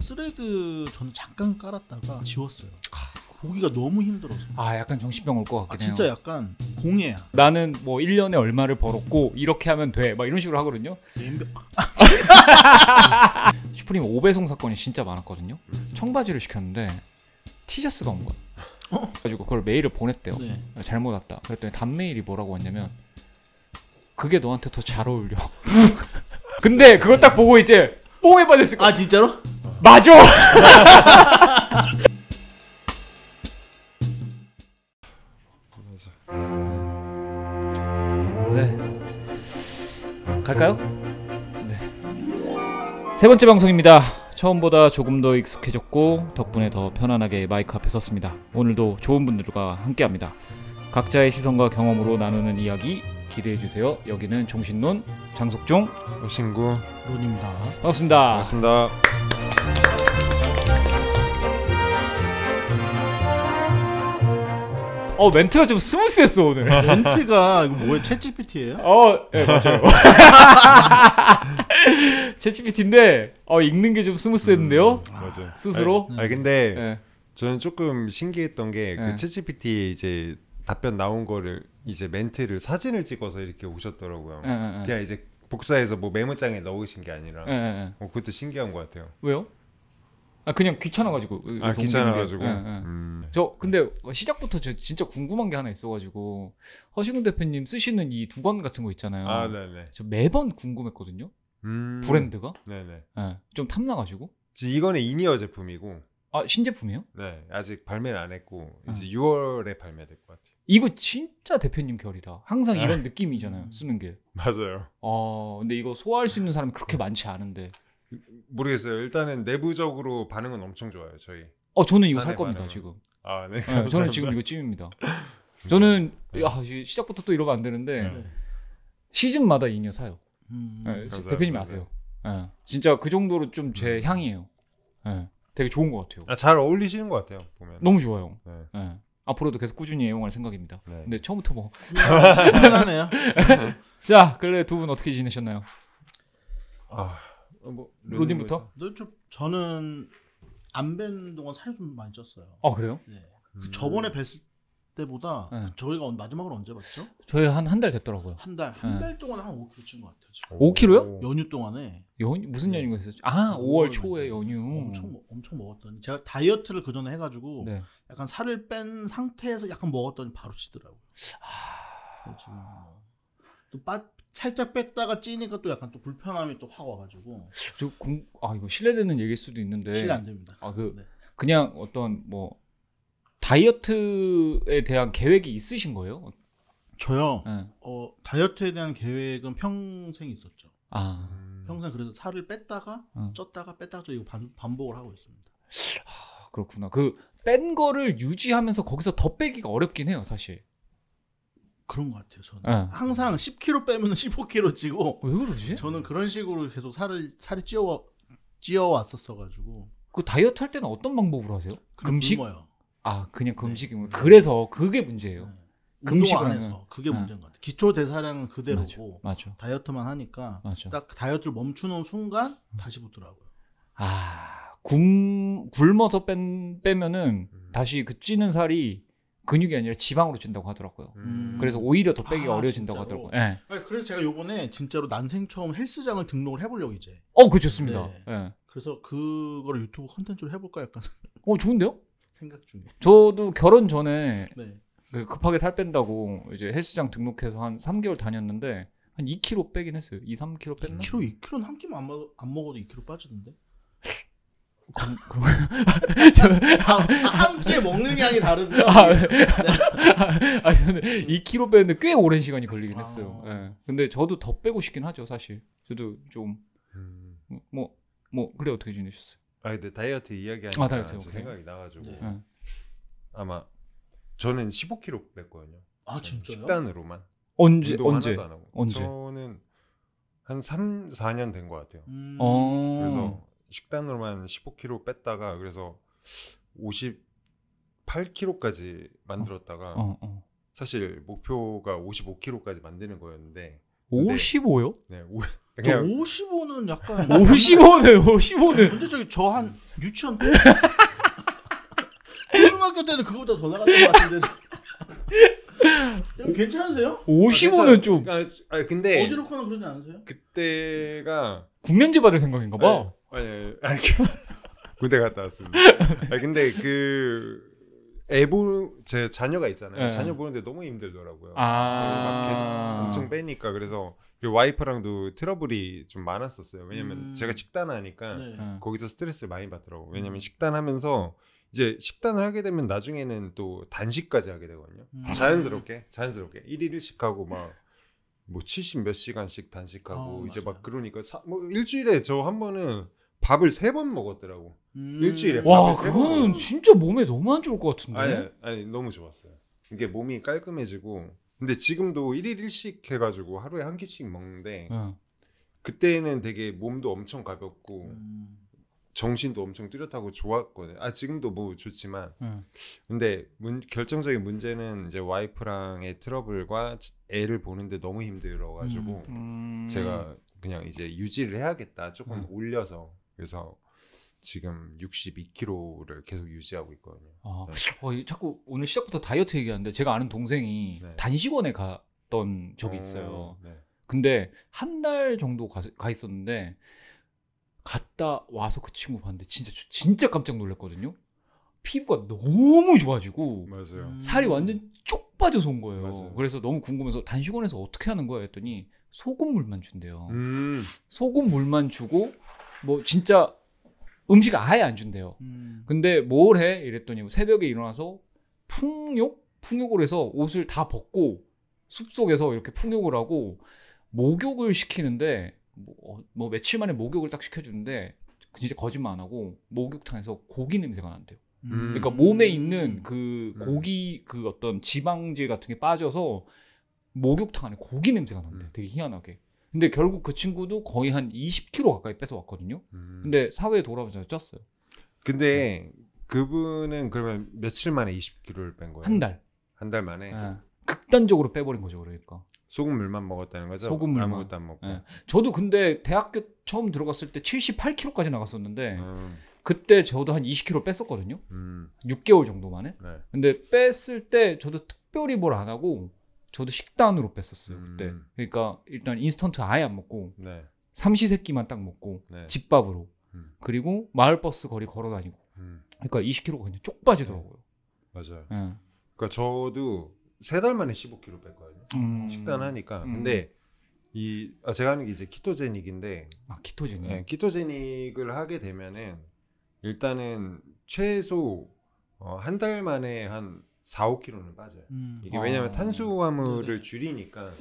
스레드 저는 잠깐 깔았다가 지웠어요. 보기가 너무 힘들어서. 아 약간 정신병 올 것 같긴 해요. 진짜 약간 공예야. 나는 뭐 1년에 얼마를 벌었고 이렇게 하면 돼 막 이런 식으로 하거든요. 슈프림 5배송 사건이 진짜 많았거든요. 청바지를 시켰는데 티셔츠가 온 거야. 가지고 그걸 메일을 보냈대요. 네. 잘못 왔다. 그랬더니 답메일이 뭐라고 왔냐면 그게 너한테 더 잘 어울려. 근데 그걸 딱 보고 이제 뽕에 빠졌을 거야. 아 진짜로? 맞아. 네. 갈까요? 네. 세 번째 방송입니다. 처음보다 조금 더 익숙해졌고 덕분에 더 편안하게 마이크 앞에 섰습니다. 오늘도 좋은 분들과 함께합니다. 각자의 시선과 경험으로 나누는 이야기 기대해주세요. 여기는 종신론 장석종 오신구 론입니다. 반갑습니다. 반갑습니다. 멘트가 좀 스무스했어 오늘. 멘트가 이거 뭐예요? 챗GPT예요? 네 맞아요. 챗GPT인데 읽는 게 좀 스무스했는데요. 맞아요. 스스로. 아니 근데 네. 저는 조금 신기했던 게 그 네. 챗GPT에 이제 답변 나온 거를 이제 멘트를 사진을 찍어서 이렇게 오셨더라고요. 그냥 이제 복사해서 뭐 메모장에 넣으신 게 아니라. 그것도 신기한 것 같아요. 왜요? 그냥 귀찮아가지고. 귀찮아가지고. 저 근데 시작부터 저 진짜 궁금한 게 하나 있어가지고 허신구 대표님 쓰시는 이 두건 같은 거 있잖아요. 아, 네네. 저 매번 궁금했거든요. 브랜드가. 네네. 네, 좀 탐나가지고. 이거는 이니어 제품이고. 신제품이에요? 네, 아직 발매를 안 했고 이제 6월에 발매될 것 같아요. 이거 진짜 대표님 결이다. 항상 이런 느낌이잖아요. 쓰는 게. 맞아요. 근데 이거 소화할 수 있는 사람이 그렇게 많지 않은데. 모르겠어요. 일단은 내부적으로 반응은 엄청 좋아요. 저희. 저는 이거 살 겁니다. 지금. 아, 네. 저는 지금 이거 찜입니다. 저는 시작부터 또 이러면 안 되는데 시즌마다 이니어 사요. 대표님이 아세요. 진짜 그 정도로 좀 제 향이에요. 되게 좋은 것 같아요. 잘 어울리시는 것 같아요. 보면. 너무 좋아요. 네. 앞으로도 계속 꾸준히 애용할 생각입니다. 네. 근데 처음부터 뭐 편하네요. 자, 그래 두 분 어떻게 지내셨나요? 로딘부터? 저는 안 뵌 동안 살이 좀 많이 쪘어요. 그래요? 네. 저번에 뵀을 때보다 저희가 마지막으로 언제 봤죠? 저희 한 달 됐더라고요. 한 달 동안 한 5kg 찐 것 같아요. 지금. 5kg요? 연휴 동안에. 무슨 연휴가 있었죠? 5월 초에 연휴. 엄청 먹었더니 제가 다이어트를 그 전에 해가지고 네. 약간 살을 뺀 상태에서 약간 먹었더니 바로 찌더라고요. 지금 또 살짝 뺐다가 찌니까 또 약간 또 불편함이 또 확 와가지고. 이거 실례되는 얘기일 수도 있는데. 실례 안 됩니다. 네. 그냥 어떤 뭐 다이어트에 대한 계획이 있으신 거예요? 저요. 다이어트에 대한 계획은 평생 있었죠. 평생 그래서 살을 뺐다가 쪘다가 뺐다가 이거 반복을 하고 있습니다. 그렇구나. 그 뺀 거를 유지하면서 거기서 더 빼기가 어렵긴 해요, 사실. 그런 것 같아요. 저는 항상 10kg 빼면 15kg 찌고. 왜 그러지? 저는 그런 식으로 계속 살이 찌어 왔었어가지고. 그 다이어트 할 때는 어떤 방법으로 하세요? 금식? 굶어요. 그냥 금식이면 그래서 그게 문제예요. 금식 안 해서 그게 문제인 것 같아요. 기초 대사량은 그대로고 맞아. 다이어트만 하니까 딱 다이어트를 멈추는 순간 다시 붙더라고요. 굶어서 빼면은 다시 그 찌는 살이 근육이 아니라 지방으로 찐다고 하더라고요. 그래서 오히려 더 빼기가 어려워진다고 하더라고요. 네. 그래서 제가 요번에 진짜로 난생 처음 헬스장을 등록을 해보려고 이제. 그거 좋습니다. 네. 그래서 그거를 유튜브 컨텐츠로 해볼까 약간. 좋은데요? 생각 중에. 저도 결혼 전에 네. 급하게 살 뺀다고 이제 헬스장 등록해서 한 3개월 다녔는데 한 2kg 빼긴 했어요. 2-3kg 뺐나? 2kg는 한 끼만 안 먹어도 2kg 빠지던데. 한 끼에 먹는 양이 다르고요. 저는 2kg 빼는데 꽤 오랜 시간이 걸리긴 했어요. 근데 저도 더 빼고 싶긴 하죠, 사실. 저도 좀 그래 어떻게 지내셨어요? 근데 다이어트 이야기하니까 다이어트, 생각이 나가지고 아마 저는 15kg 뺐거든요. 진짜요? 식단으로만. 언제? 하나도 안 하고. 언제? 저는 한 3-4년 된 것 같아요. 그래서 식단으로만 15kg 뺐다가 그래서 58kg까지 만들었다가 사실 목표가 55kg까지 만드는 거였는데 55요? 네, 그냥 55는 약간 55는 근데 저기 저 한 유치원 때 초등학교 때는 그거보다 더 나갔던 것 같은데. 괜찮으세요? 55는 좀 근데 어지럽거나 그러지 않으세요? 그때가 국면제 받을 생각인가 봐. 아니 군대 갔다 왔습니다. 근데 제 자녀가 있잖아요. 네. 자녀 보는데 너무 힘들더라고요. 막 계속 엄청 빼니까. 그래서 와이프랑도 트러블이 좀 많았었어요. 왜냐면 제가 식단하니까 네. 거기서 스트레스를 많이 받더라고요. 왜냐면 식단하면서 이제 식단을 하게 되면 나중에는 또 단식까지 하게 되거든요. 자연스럽게 1일 1식 하고 뭐 70 몇 시간씩 단식하고 이제 막 그러니까 뭐 일주일에 저 한 번은 밥을 3번 먹었더라고. 일주일에. 와, 그거는 진짜 몸에 너무 안 좋을 것 같은데. 아니 너무 좋았어요. 이게 몸이 깔끔해지고. 근데 지금도 1일 1식 해가지고 하루에 한 끼씩 먹는데 그때는 되게 몸도 엄청 가볍고 정신도 엄청 뚜렷하고 좋았거든요. 지금도 뭐 좋지만 근데 결정적인 문제는 이제 와이프랑의 트러블과 애를 보는데 너무 힘들어가지고 제가 그냥 이제 유지를 해야겠다. 조금 올려서. 그래서 지금 62kg를 계속 유지하고 있거든요. 자꾸 오늘 시작부터 다이어트 얘기하는데 제가 아는 동생이 단식원에 갔던 적이 있어요. 근데 한 달 정도 가 있었는데 갔다 와서 그 친구 봤는데 진짜 깜짝 놀랐거든요. 피부가 너무 좋아지고 맞아요. 살이 완전 쪽 빠져서 온 거예요. 맞아요. 그래서 너무 궁금해서 단식원에서 어떻게 하는 거야 했더니 소금물만 준대요. 음. 소금물만 주고 뭐 진짜 음식 아예 안 준대요. 근데 뭘 해? 이랬더니 새벽에 일어나서 풍욕을 해서 옷을 다 벗고 숲속에서 이렇게 풍욕을 하고 목욕을 시키는데 뭐 며칠 만에 목욕을 딱 시켜주는데 진짜 거짓말 안 하고 목욕탕에서 고기 냄새가 난대요. 그러니까 몸에 있는 그 고기 그 어떤 지방질 같은 게 빠져서 목욕탕 안에 고기 냄새가 난대. 되게 희한하게. 근데 결국 그 친구도 거의 한 20kg 가까이 뺏어 왔거든요. 근데 사회에 돌아오면서 쪘어요. 근데 그분은 그러면 며칠 만에 20kg를 뺀 거예요? 한 달. 한 달 만에? 극단적으로 빼버린 거죠. 그러니까. 소금물만 먹었다는 거죠? 소금물만. 아무것도 안 먹고. 저도 근데 대학교 처음 들어갔을 때 78kg까지 나갔었는데 그때 저도 한 20kg 뺐었거든요. 6개월 정도 만에. 근데 뺐을 때 저도 특별히 뭘 안 하고 저도 식단으로 뺐었어요. 그때. 그러니까 일단 인스턴트 아예 안 먹고 삼시세끼만 딱 먹고 집밥으로 그리고 마을버스 거리 걸어 다니고 그러니까 20kg가 그냥 쪽 빠지더라고요. 맞아요. 그러니까 저도 3달 만에 15kg 뺐거든요. 식단하니까. 근데 제가 하는 게 이제 키토제닉인데 키토제닉. 키토제닉을 하게 되면은 일단은 최소 한 달 만에 한 4, 5kg는 빠져요. 이게 왜냐면 탄수화물을 줄이니까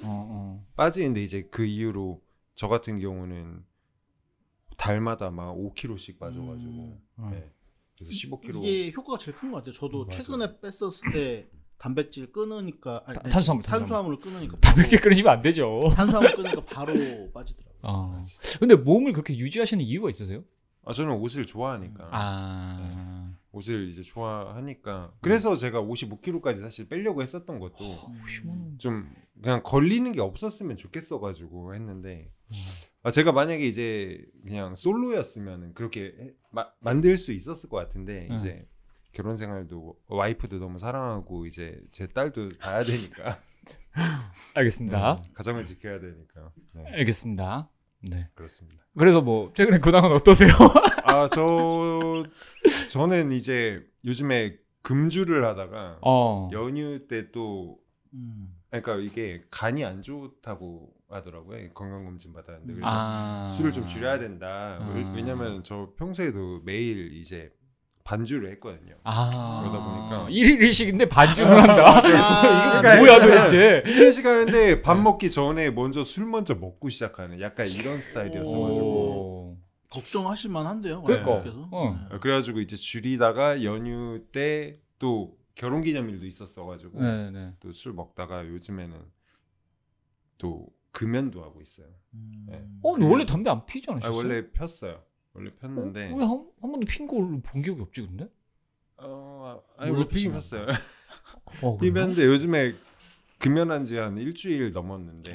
빠지는데 이제 그 이후로 저 같은 경우는 달마다 막 5kg씩 빠져가지고 그래서 15kg. 이게 효과가 제일 큰 것 같아요. 저도 최근에 뺐었을 때 단백질 끊으니까 탄수화물을 끊으니까 단백질 끊으시면 안 되죠. 탄수화물 끊으니까 바로 빠지더라고요. 근데 몸을 그렇게 유지하시는 이유가 있으세요? 저는 옷을 좋아하니까. 옷을 이제 좋아하니까. 그래서 제가 55kg까지 사실 빼려고 했었던 것도 좀 그냥 걸리는 게 없었으면 좋겠어가지고 했는데 제가 만약에 이제 그냥 솔로였으면 그렇게 만들 수 있었을 것 같은데 이제 결혼 생활도 와이프도 너무 사랑하고 이제 제 딸도 봐야 되니까. 알겠습니다. 가정을 지켜야 되니까. 알겠습니다. 네, 그렇습니다. 그래서 뭐 최근에 근황은 어떠세요? 저는 이제 요즘에 금주를 하다가 연휴 때 또 그러니까 이게 간이 안 좋다고 하더라고요. 건강검진 받았는데 그래서 술을 좀 줄여야 된다. 왜냐면 저 평소에도 매일 이제 반주를 했거든요. 그러다 보니까 1일 1식인데 반주를 한다. 이거 뭐야 도대체? 1일 1식 하는데 밥 먹기 전에 술 먼저 먹고 시작하는 약간 이런 스타일이었어가지고 걱정하실 만한데요. 그러니까. 그래가지고 이제 줄이다가 연휴 때 또 결혼기념일도 있었어가지고 또 술 먹다가 요즘에는 또 금연도 하고 있어요. 근데 원래 담배 안 피지 않으셨어요? 원래 폈어요. 원래 폈는데 왜 한 번도 핀 걸 본 기억이 없지 근데? 원래 피긴 폈어요. 피는데 요즘에 금연한 지 한 일주일 넘었는데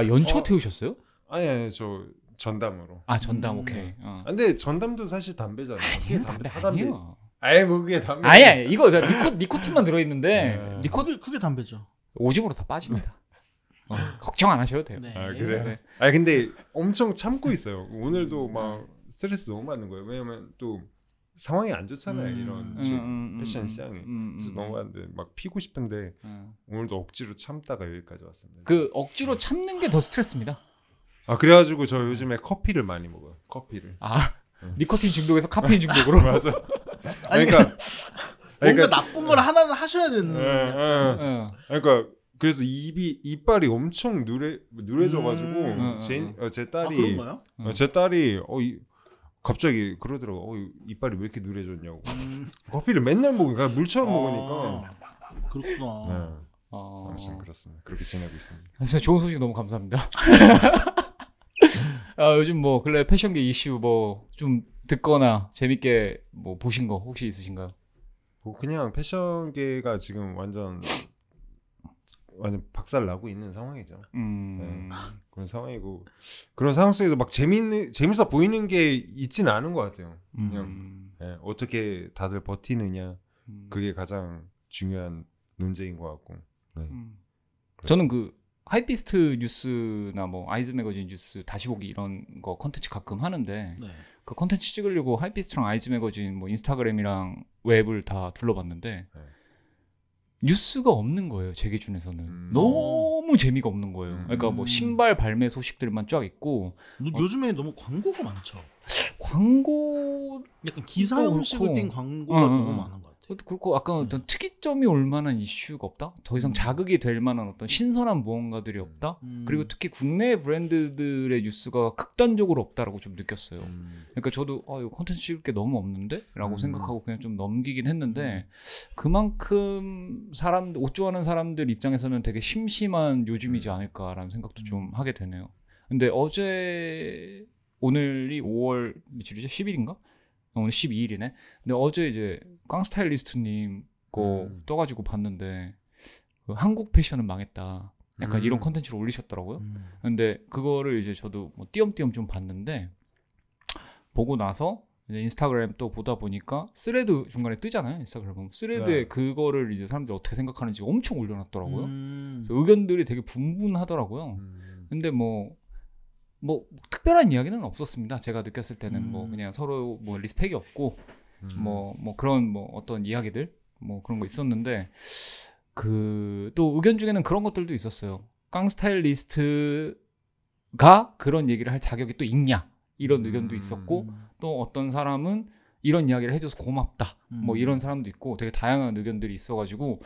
연초 태우셨어요? 아니 저 전담으로. 아 전담 오케이. 근데 전담도 사실 담배잖아요. 아니에요, 담배 아니에요. 아예 뭐 그게 담배. 아니 이거 니코틴만 들어있는데 그게 담배죠. 오줌으로 다 빠집니다. 걱정 안 하셔도 돼요. 네. 아 그래. 네. 아니 근데 엄청 참고 있어요. 오늘도 막 스트레스 너무 받는 거예요. 왜냐면 또 상황이 안 좋잖아요. 이런 지금 패션 시장이. 그래서 너무 많은데 막 피고 싶은데 오늘도 억지로 참다가 여기까지 왔습니다. 그 억지로 참는 게 더 스트레스입니다. 아 그래가지고 저 요즘에 커피를 많이 먹어요. 커피를. 아 니코틴 중독에서 카페인 중독으로. 맞아. 아니, 그러니까 뭔가 나쁜 걸 하나는 하셔야 되는. 그러니까 그래서 이빨이 엄청 누래져가지고 제 딸이 그런가요? 제 딸이 갑자기 그러더라고. 이빨이 왜 이렇게 누래졌냐고. 커피를 맨날 먹으니까 물처럼 먹으니까. 그렇구나. 네. 아무튼 그렇습니다. 그렇게 지내고 있습니다. 진짜 좋은 소식 너무 감사합니다. 요즘 뭐 근래 패션계 이슈 뭐 좀 듣거나 재밌게 뭐 보신 거 혹시 있으신가요? 뭐 그냥 패션계가 지금 완전 박살 나고 있는 상황이죠. 네. 그런 상황이고 그런 상황 속에서 막 재밌어 보이는 게 있지는 않은 것 같아요. 그냥 네, 어떻게 다들 버티느냐 그게 가장 중요한 논제인 것 같고. 네. 저는 그 하이피스트 뉴스나 뭐 아이즈 매거진 뉴스 다시 보기 이런 거 컨텐츠 가끔 하는데 네. 그 컨텐츠 찍으려고 하이피스트랑 아이즈 매거진 뭐 인스타그램이랑 웹을 다 둘러봤는데 뉴스가 없는 거예요. 제 기준에서는 너무 재미가 없는 거예요. 그러니까 뭐 신발 발매 소식들만 쫙 있고 요즘에 너무 광고가 많죠. 광고 약간 기사 형식을 띈 광고가 너무 많은 것 같아요. 그렇고 약간 어떤 특이점이 올 만한 이슈가 없다. 더 이상 자극이 될 만한 어떤 신선한 무언가들이 없다. 그리고 특히 국내 브랜드들의 뉴스가 극단적으로 없다라고 좀 느꼈어요. 그러니까 저도 이거 콘텐츠 찍을 게 너무 없는데? 라고 생각하고 그냥 좀 넘기긴 했는데 그만큼 옷 좋아하는 사람들 입장에서는 되게 심심한 요즘이지 않을까라는 생각도 좀 하게 되네요. 근데 오늘이 5월 며칠이죠? 10일인가? 오늘 12일이네. 근데 어제 이제 깡스타일리스트님 거 떠가지고 봤는데 한국 패션은 망했다. 약간 이런 컨텐츠를 올리셨더라고요. 근데 그거를 이제 저도 뭐 띄엄띄엄 좀 봤는데 보고 나서 이제 인스타그램 또 보다 보니까 스레드 중간에 뜨잖아요. 인스타그램 보면 스레드에 그거를 이제 사람들이 어떻게 생각하는지 엄청 올려놨더라고요. 그래서 의견들이 되게 분분하더라고요. 근데 뭐 특별한 이야기는 없었습니다. 제가 느꼈을 때는 뭐 그냥 서로 뭐 리스펙이 없고 뭐 그런 뭐 어떤 이야기들 뭐 그런 거 있었는데 또 의견 중에는 그런 것들도 있었어요. 깡스타일리스트가 그런 얘기를 할 자격이 또 있냐 이런 의견도 있었고 또 어떤 사람은 이런 이야기를 해줘서 고맙다 뭐 이런 사람도 있고 되게 다양한 의견들이 있어가지고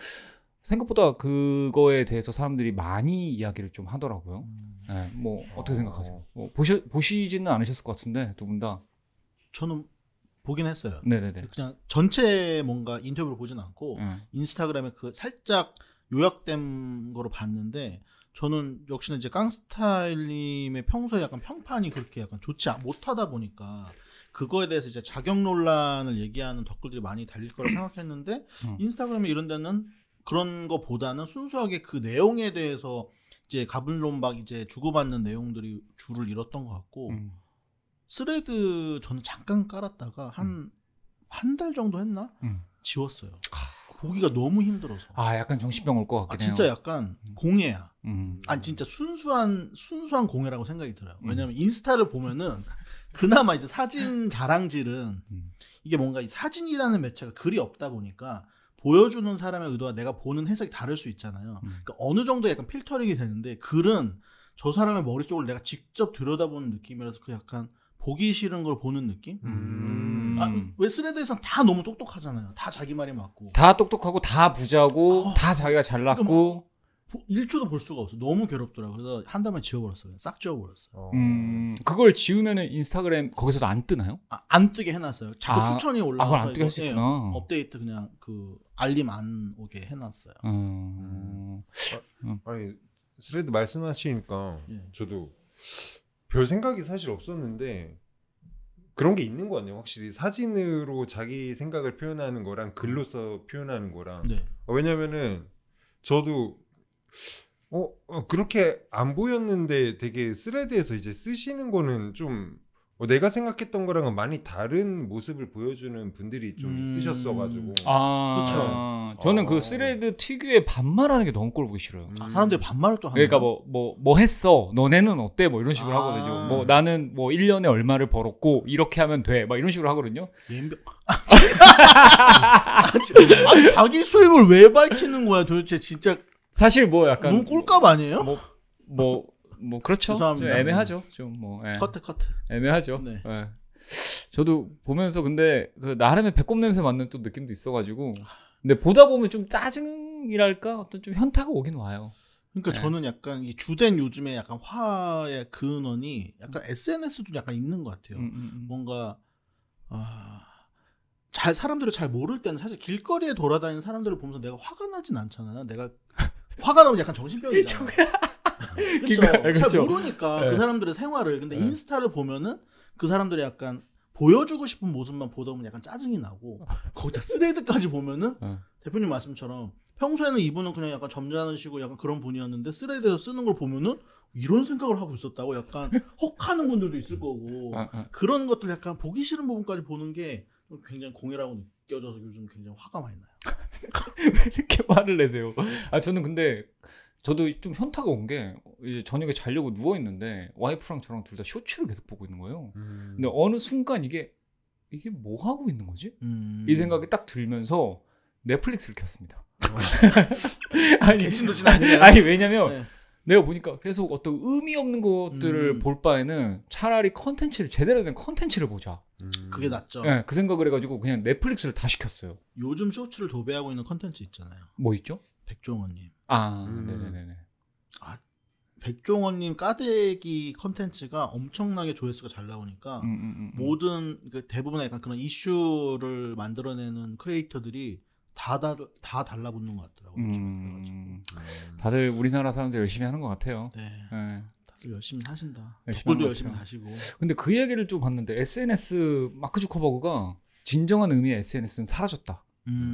생각보다 그거에 대해서 사람들이 많이 이야기를 좀 하더라고요. 네, 뭐 어떻게 생각하세요? 뭐 보시지는 않으셨을 것 같은데 두 분 다. 저는 보긴 했어요. 네네네. 그냥 전체 뭔가 인터뷰를 보진 않고 인스타그램에 그 살짝 요약된 거로 봤는데 저는 역시나 이제 깡스타일님의 평소에 약간 평판이 그렇게 약간 좋지 못하다 보니까 그거에 대해서 이제 자격 논란을 얘기하는 댓글들이 많이 달릴 거라 생각했는데 인스타그램에 이런 데는 그런 거보다는 순수하게 그 내용에 대해서 이제 가불론박 이제 주고받는 내용들이 줄을 잃었던 것 같고 스레드 저는 잠깐 깔았다가 한 달 정도 했나? 지웠어요. 보기가 너무 힘들어서. 약간 정신병 올 것 같긴 해요. 진짜 약간 공해야. 진짜 순수한 공해라고 생각이 들어요. 왜냐면 인스타를 보면은 그나마 이제 사진 자랑질은 이게 뭔가 이 사진이라는 매체가 글이 없다 보니까 보여주는 사람의 의도와 내가 보는 해석이 다를 수 있잖아요. 그러니까 어느 정도 약간 필터링이 되는데 글은 저 사람의 머릿속을 내가 직접 들여다보는 느낌이라서 그 약간 보기 싫은 걸 보는 느낌? 왜 스레드에선 다 너무 똑똑하잖아요. 다 자기 말이 맞고. 다 똑똑하고 다 부자고 다 자기가 잘났고. 그러니까 뭐 1초도 볼 수가 없어. 너무 괴롭더라고요. 그래서 한 달만 지워버렸어요. 싹 지워버렸어요. 그걸 지우면은 인스타그램 거기서도 안 뜨나요? 안 뜨게 해놨어요. 자꾸 추천이 올라와서 그걸 안 뜨게 했구나. 업데이트 그냥 그 알림 안 오게 해놨어요. 아니 스레드 말씀하시니까 저도 별 생각이 사실 없었는데 그런 게 있는 것 같네요. 확실히 사진으로 자기 생각을 표현하는 거랑 글로써 표현하는 거랑. 왜냐면은 저도 그렇게 안 보였는데 되게 스레드에서 이제 쓰시는 거는 좀 내가 생각했던 거랑은 많이 다른 모습을 보여주는 분들이 좀 있으셨어가지고. 그렇죠. 저는 그 스레드 특유의 반말하는 게 너무 꼴 보기 싫어요. 사람들이 반말을 또 하는. 그러니까 뭐 했어? 너네는 어때? 뭐 이런 식으로 하거든요. 뭐 나는 뭐 1년에 얼마를 벌었고 이렇게 하면 돼. 막 이런 식으로 하거든요. 자기 수입을 왜 밝히는 거야 도대체 진짜. 사실 뭐 약간 너무 꼴값 아니에요? 뭐 그렇죠. 죄송합니다. 좀 애매하죠. 좀 뭐 커트. 애매하죠. 네. 예. 저도 보면서 근데 그 나름의 배꼽 냄새 맡는 또 느낌도 있어가지고 근데 보다 보면 좀 짜증이랄까 어떤 좀 현타가 오긴 와요. 그러니까 저는 약간 이 주된 요즘에 약간 화의 근원이 약간 SNS도 약간 있는 것 같아요. 뭔가 사람들을 잘 모를 때는 사실 길거리에 돌아다니는 사람들을 보면서 내가 화가 나진 않잖아요. 내가 화가 나면 약간 정신병이잖아. 그렇죠. 잘 모르니까 네. 그 사람들의 생활을. 근데 인스타를 보면은 그 사람들이 약간 보여주고 싶은 모습만 보다 보면 약간 짜증이 나고 거기다 스레드까지 보면은 대표님 말씀처럼 평소에는 이분은 그냥 약간 점잖으시고 약간 그런 분이었는데 스레드에서 쓰는 걸 보면은 이런 생각을 하고 있었다고 약간 혹하는 분들도 있을 거고 그런 것들 약간 보기 싫은 부분까지 보는 게 굉장히 공해라고 느껴져서 요즘 굉장히 화가 많이 나요. 왜 이렇게 화를 내세요? 저는 근데 저도 좀 현타가 온 게 이제 저녁에 자려고 누워 있는데 와이프랑 저랑 둘 다 쇼츠를 계속 보고 있는 거예요. 근데 어느 순간 이게 뭐 하고 있는 거지? 이 생각이 딱 들면서 넷플릭스를 켰습니다. 아니 왜냐면 네. 내가 보니까 계속 어떤 의미 없는 것들을 볼 바에는 차라리 컨텐츠를 제대로 된 컨텐츠를 보자. 그게 낫죠. 네, 그 생각을 해가지고 그냥 넷플릭스를 다 시켰어요. 요즘 쇼츠를 도배하고 있는 컨텐츠 있잖아요. 뭐 있죠? 백종원님. 네네네. 백종원님 까대기 컨텐츠가 엄청나게 조회수가 잘 나오니까 모든 대부분의 약간 그런 이슈를 만들어내는 크리에이터들이 다 달라붙는 것 같더라고요. 다들 우리나라 사람들 열심히 하는 것 같아요. 네. 다들 열심히 하신다. 덕분도 열심히 하시고. 근데 그 얘기를 좀 봤는데 SNS 마크 주커버그가 진정한 의미의 SNS는 사라졌다.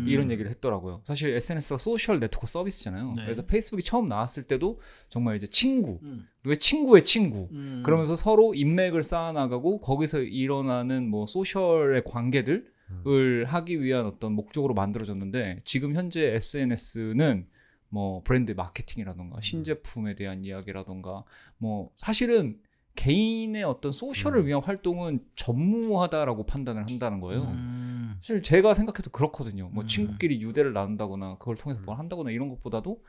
이런 얘기를 했더라고요. 사실 SNS가 소셜 네트워크 서비스잖아요. 네. 그래서 페이스북이 처음 나왔을 때도 정말 이제 친구, 왜 친구의 친구, 그러면서 서로 인맥을 쌓아나가고 거기서 일어나는 뭐 소셜의 관계들을 하기 위한 어떤 목적으로 만들어졌는데 지금 현재 SNS는 뭐 브랜드 마케팅이라던가 신제품에 대한 이야기라던가 뭐 사실은 개인의 어떤 소셜을 위한 활동은 전무하다라고 판단을 한다는 거예요. 사실 제가 생각해도 그렇거든요. 뭐 친구끼리 유대를 나눈다거나 그걸 통해서 뭘 한다거나 이런 것보다도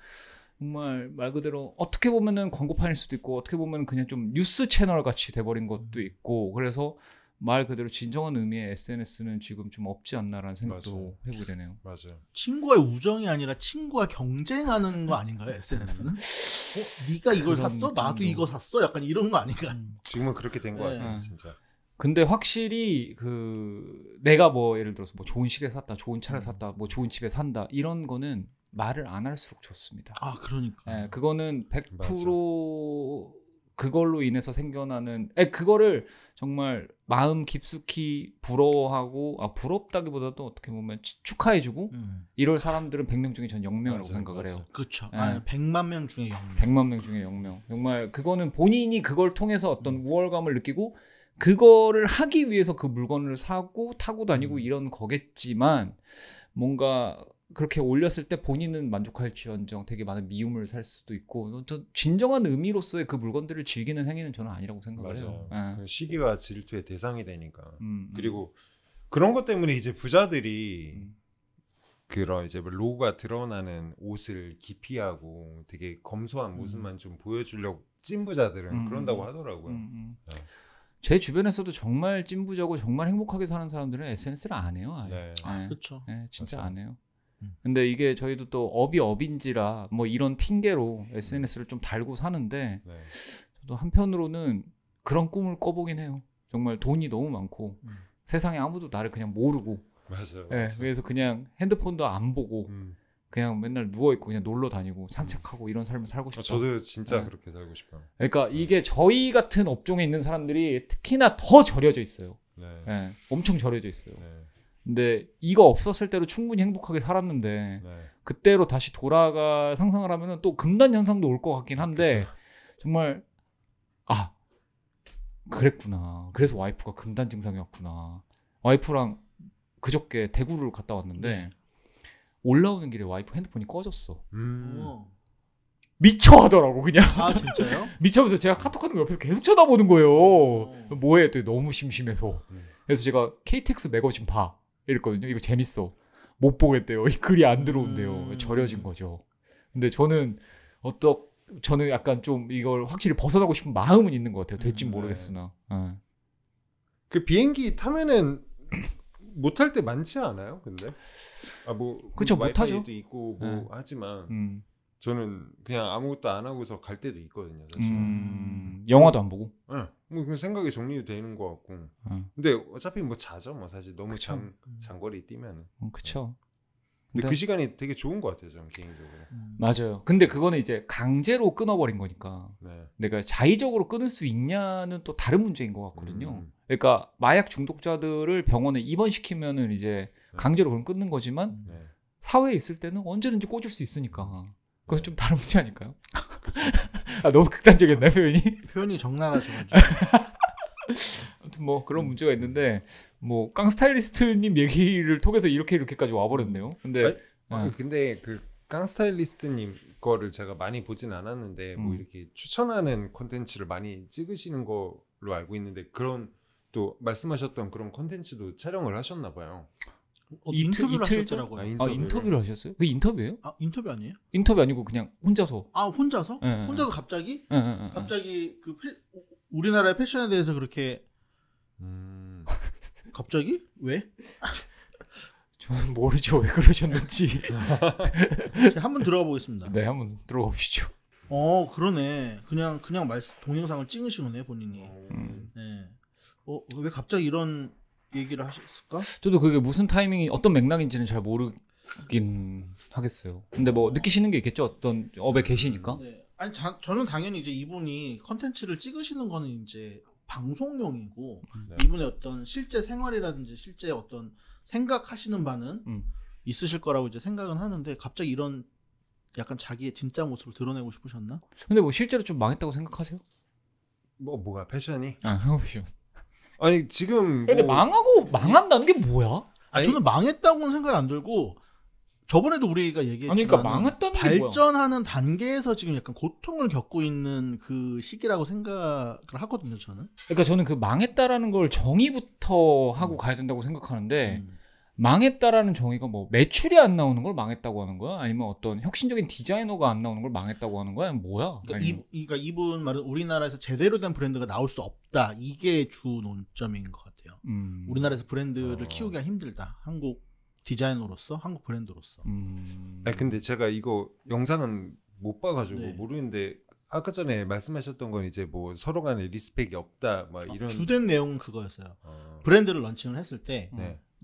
정말 말 그대로 어떻게 보면은 광고판일 수도 있고 어떻게 보면 그냥 좀 뉴스 채널 같이 돼버린 것도 있고 그래서 말 그대로 진정한 의미의 SNS는 지금 좀 없지 않나라는 생각도 해보게 되네요. 맞아요. 친구의 우정이 아니라 친구와 경쟁하는 거 아닌가요? SNS는? 네가 이걸 샀어? 나도 이거 샀어? 약간 이런 거 아닌가? 지금은 그렇게 된 것 같아요, 진짜. 근데 확실히 내가 뭐 예를 들어서 뭐 좋은 시계 샀다, 좋은 차를 샀다, 뭐 좋은 집에 산다 이런 거는 말을 안 할수록 좋습니다. 그러니까. 네, 그거는 100% 맞아. 그걸로 인해서 생겨나는 그거를 정말 마음 깊숙이 부러워하고 부럽다기보다도 어떻게 보면 축하해주고 이럴 사람들은 100명 중에 전 0명이라고 생각을 해요. 그렇죠. 100만 명 중에 0명. 100만 명 중에 0명. 정말 그거는 본인이 그걸 통해서 어떤 우월감을 느끼고 그거를 하기 위해서 그 물건을 사고 타고 다니고 이런 거겠지만 뭔가 그렇게 올렸을 때 본인은 만족할지언정 되게 많은 미움을 살 수도 있고 진정한 의미로서의 그 물건들을 즐기는 행위는 저는 아니라고 생각을 해요. 시기와 질투의 대상이 되니까. 그리고 그런 것 때문에 이제 부자들이 그런 이제 로고가 드러나는 옷을 기피하고 되게 검소한 모습만 좀 보여주려고 찐 부자들은 그런다고 하더라고요. 제 주변에서도 정말 찐 부자고 정말 행복하게 사는 사람들은 SNS를 안 해요. 아예. 그렇죠. 네, 진짜 맞아요. 안 해요. 근데 이게 저희도 또 업이 업인지라 뭐 이런 핑계로 SNS를 좀 달고 사는데 저도 한편으로는 그런 꿈을 꿔보긴 해요. 정말 돈이 너무 많고 세상에 아무도 나를 그냥 모르고 맞아요. 그래서 그냥 핸드폰도 안 보고 그냥 맨날 누워있고 그냥 놀러 다니고 산책하고 이런 삶을 살고 싶다. 저도 진짜 그렇게 살고 싶어요. 그러니까 이게 저희 같은 업종에 있는 사람들이 특히나 더 절여져 있어요. 엄청 절여져 있어요. 근데 이거 없었을 때로 충분히 행복하게 살았는데 네. 그때로 다시 돌아가 상상을 하면은 또 금단 현상도 올 것 같긴 한데 정말 그랬구나. 그래서 와이프가 금단 증상이었구나. 와이프랑 그저께 대구를 갔다 왔는데 올라오는 길에 와이프 핸드폰이 꺼졌어. 미쳐 하더라고 그냥. 아 진짜요? 미쳐면서 제가 카톡하는 거 옆에서 계속 쳐다보는 거예요. 뭐해? 했더니 너무 심심해서. 그래서 제가 KTX 매거진 봐 이랬거든요. 이거 재밌어. 못 보겠대요. 이 글이 안 들어온대요. 절여진 거죠. 근데 저는 약간 좀 이걸 확실히 벗어나고 싶은 마음은 있는 것 같아요. 될진 모르겠으나. 그 비행기 타면은 못 탈 때 많지 않아요? 근데 그쵸, 못 하죠. 와이파이도 있고 하지만 저는 그냥 아무것도 안 하고서 갈 때도 있거든요. 사실. 영화도 안 보고. 뭐 그 생각이 정리도 되는 것 같고. 근데 어차피 뭐 자죠. 뭐 사실 너무 장거리 뛰면은. 그쵸. 근데 그 시간이 되게 좋은 것 같아요. 저는 개인적으로. 맞아요. 근데 그거는 이제 강제로 끊어버린 거니까. 네. 내가 자의적으로 끊을 수 있냐는 또 다른 문제인 것 같거든요. 그러니까 마약 중독자들을 병원에 입원시키면은 이제 강제로 그럼 끊는 거지만 사회에 있을 때는 언제든지 꽂을 수 있으니까. 그건 좀 다른 문제 아닐까요? 너무 극단적이었나요, 표현이? 표현이 적나라하죠. 아무튼 뭐 그런 문제가 있는데 뭐 깡스타일리스트님 얘기를 통해서 이렇게까지 와버렸네요. 근데 근데 그 깡스타일리스트님 거를 제가 많이 보진 않았는데 뭐 이렇게 추천하는 콘텐츠를 많이 찍으시는 걸로 알고 있는데 그런 또 말씀하셨던 그런 콘텐츠도 촬영을 하셨나 봐요. 인터뷰를 하셨더라고요. 인터뷰를 하셨어요? 그 인터뷰예요? 인터뷰 아니에요? 인터뷰 아니고 그냥 혼자서. 혼자서? 네. 혼자서 갑자기? 네. 갑자기 우리나라의 패션에 대해서 그렇게 갑자기? 왜? 저는 모르죠. 왜 그러셨는지. 한번 들어가 보겠습니다. 네, 한번 들어가 보시죠. 그러네. 그냥 동영상을 찍으시네 본인이. 네. 왜 갑자기 이런 얘기를 하셨을까? 저도 그게 무슨 타이밍이 어떤 맥락인지는 잘 모르긴 하겠어요. 근데 뭐 느끼시는 게 있겠죠. 어떤 업에 계시니까. 네. 아니 저는 당연히 이제 이분이 컨텐츠를 찍으시는 거는 이제 방송용이고 이분의 어떤 실제 생활이라든지 실제 어떤 생각하시는 바는 있으실 거라고 이제 생각은 하는데 갑자기 이런 약간 자기의 진짜 모습을 드러내고 싶으셨나? 근데 뭐 실제로 좀 망했다고 생각하세요? 뭐가 패션이? 해보시오. 아니 지금 근데 망한다는 게 뭐야? 저는 망했다고는 생각이 안 들고 저번에도 우리가 얘기했지만 그러니까 망했다는 발전하는 단계에서 지금 약간 고통을 겪고 있는 그 시기라고 생각을 하거든요. 저는. 그러니까 저는 그 망했다라는 걸 정의부터 하고 가야 된다고 생각하는데 망했다라는 정의가 뭐 매출이 안 나오는 걸 망했다고 하는 거야? 아니면 어떤 혁신적인 디자이너가 안 나오는 걸 망했다고 하는 거야? 아니면 뭐야? 그러니까 이분 말은 우리나라에서 제대로 된 브랜드가 나올 수 없다. 이게 주 논점인 것 같아요. 우리나라에서 브랜드를 키우기가 힘들다. 한국 디자이너로서, 한국 브랜드로서. 아니 근데 제가 이거 영상은 못 봐가지고 모르는데 아까 전에 말씀하셨던 건 이제 뭐 서로 간에 리스펙이 없다, 막 이런 주된 내용은 그거였어요. 브랜드를 런칭을 했을 때.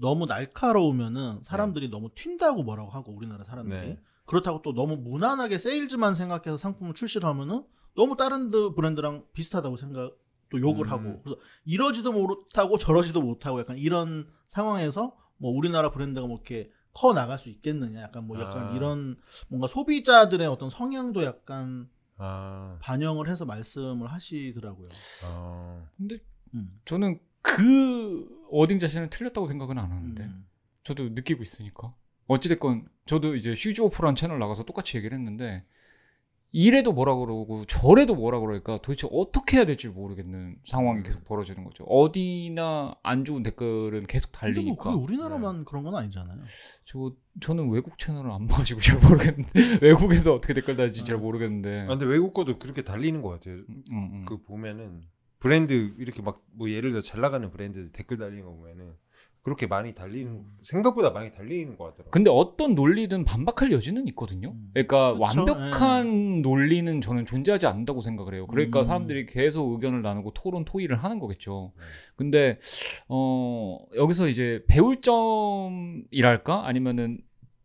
너무 날카로우면은 사람들이 너무 튄다고 뭐라고 하고 우리나라 사람들이 그렇다고 또 너무 무난하게 세일즈만 생각해서 상품을 출시를 하면은 너무 다른 브랜드랑 비슷하다고 또 욕을 하고 그래서 이러지도 못하고 저러지도 못하고 약간 이런 상황에서 뭐 우리나라 브랜드가 뭐 이렇게 커 나갈 수 있겠느냐 약간 뭐 약간 이런 뭔가 소비자들의 어떤 성향도 약간 반영을 해서 말씀을 하시더라고요. 근데 저는 그 워딩 자체는 틀렸다고 생각은 안 하는데 저도 느끼고 있으니까 어찌됐건 저도 이제 슈즈오프라는 채널 나가서 똑같이 얘기를 했는데 이래도 뭐라 그러고 저래도 뭐라 그러니까 도대체 어떻게 해야 될지 모르겠는 상황이 계속 벌어지는 거죠. 어디나 안 좋은 댓글은 계속 달리니까. 근데 뭐 우리나라만 그런 건 아니잖아요. 저는 외국 채널을 안 봐가지고 잘 모르겠는데 외국에서 어떻게 댓글 달리지 잘 모르겠는데. 근데 외국 거도 그렇게 달리는 것 같아요. 그 보면은 브랜드 이렇게 막 뭐 예를 들어 잘 나가는 브랜드 댓글 달리는 거 보면은 그렇게 많이 달리는 생각보다 많이 달리는 것 같더라고요. 근데 어떤 논리든 반박할 여지는 있거든요. 그러니까 그렇죠. 완벽한 논리는 저는 존재하지 않는다고 생각을 해요. 그러니까 사람들이 계속 의견을 나누고 토의를 하는 거겠죠. 근데 여기서 이제 배울 점이랄까 아니면은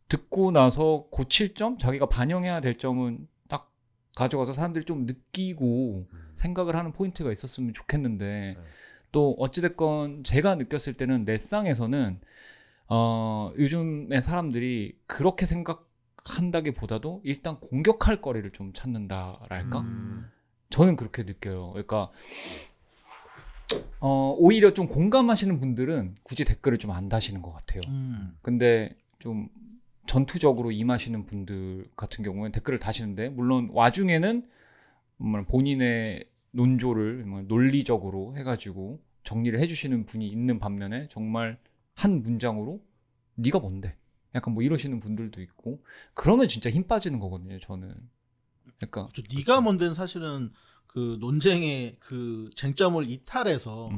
듣고 나서 고칠 점, 자기가 반영해야 될 점은 딱 가져가서 사람들이 좀 느끼고 생각을 하는 포인트가 있었으면 좋겠는데 또 어찌됐건 제가 느꼈을 때는 넷상에서는 요즘의 사람들이 그렇게 생각한다기보다도 일단 공격할 거리를 좀 찾는다랄까? 저는 그렇게 느껴요. 그러니까 오히려 좀 공감하시는 분들은 굳이 댓글을 좀 안 다시는 것 같아요. 근데 좀 전투적으로 임하시는 분들 같은 경우는 댓글을 다시는데, 물론 와중에는 본인의 논조를 논리적으로 해가지고 정리를 해주시는 분이 있는 반면에 정말 한 문장으로 네가 뭔데? 약간 뭐 이러시는 분들도 있고, 그러면 진짜 힘 빠지는 거거든요, 저는. 그러니까 네가 뭔데는 사실은 그 논쟁의 그 쟁점을 이탈해서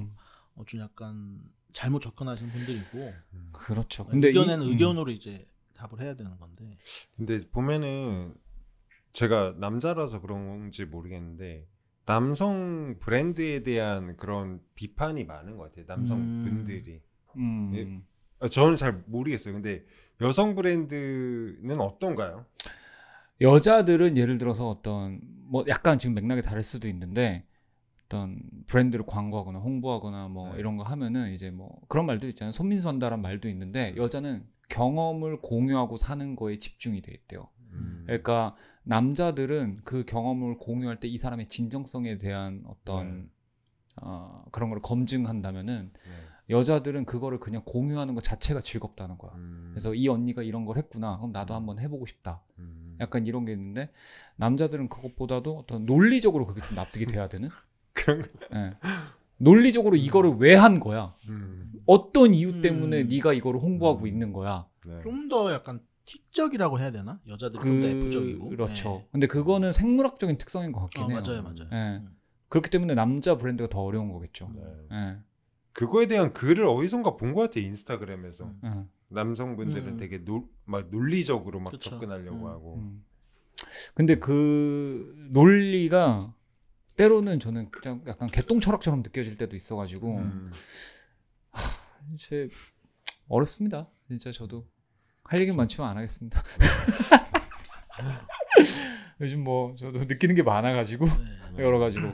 좀 약간 잘못 접근하시는 분들이고. 그렇죠. 근데 의견에는 의견으로 이제 답을 해야 되는 건데. 근데 보면은 제가 남자라서 그런지 모르겠는데 남성 브랜드에 대한 그런 비판이 많은 것 같아요. 남성분들이. 저는 잘 모르겠어요. 근데 여성 브랜드는 어떤가요? 여자들은 예를 들어서 어떤 뭐 약간 지금 맥락이 다를 수도 있는데, 어떤 브랜드를 광고하거나 홍보하거나 뭐 이런 거 하면은 이제 뭐 그런 말도 있잖아요. 손민수한다라는 말도 있는데, 여자는 경험을 공유하고 사는 거에 집중이 돼 있대요. 그러니까 남자들은 그 경험을 공유할 때 이 사람의 진정성에 대한 어떤 그런 걸 검증한다면은 여자들은 그거를 그냥 공유하는 것 자체가 즐겁다는 거야. 그래서 이 언니가 이런 걸 했구나, 그럼 나도 한번 해보고 싶다. 약간 이런 게 있는데, 남자들은 그것보다도 어떤 논리적으로 그게 좀 납득이 돼야 되는. 네. 논리적으로 이거를 왜 한 거야? 어떤 이유 때문에 네가 이거를 홍보하고 있는 거야? 좀 더 약간 T적이라고 해야 되나? 여자들이 좀 더 F적이고. 그렇죠. 네. 근데 그거는 생물학적인 특성인 것 같긴 해요. 맞아요. 네. 그렇기 때문에 남자 브랜드가 더 어려운 거겠죠. 네. 그거에 대한 글을 어디선가 본 것 같아요. 인스타그램에서. 남성분들은 되게 막 논리적으로 막 그쵸. 접근하려고 하고. 근데 그 논리가 때로는 저는 그냥 약간 개똥 철학처럼 느껴질 때도 있어가지고 이제 어렵습니다. 진짜 저도 할 얘기 많지만 안 하겠습니다. 요즘 뭐 저도 느끼는 게 많아가지고 여러 가지로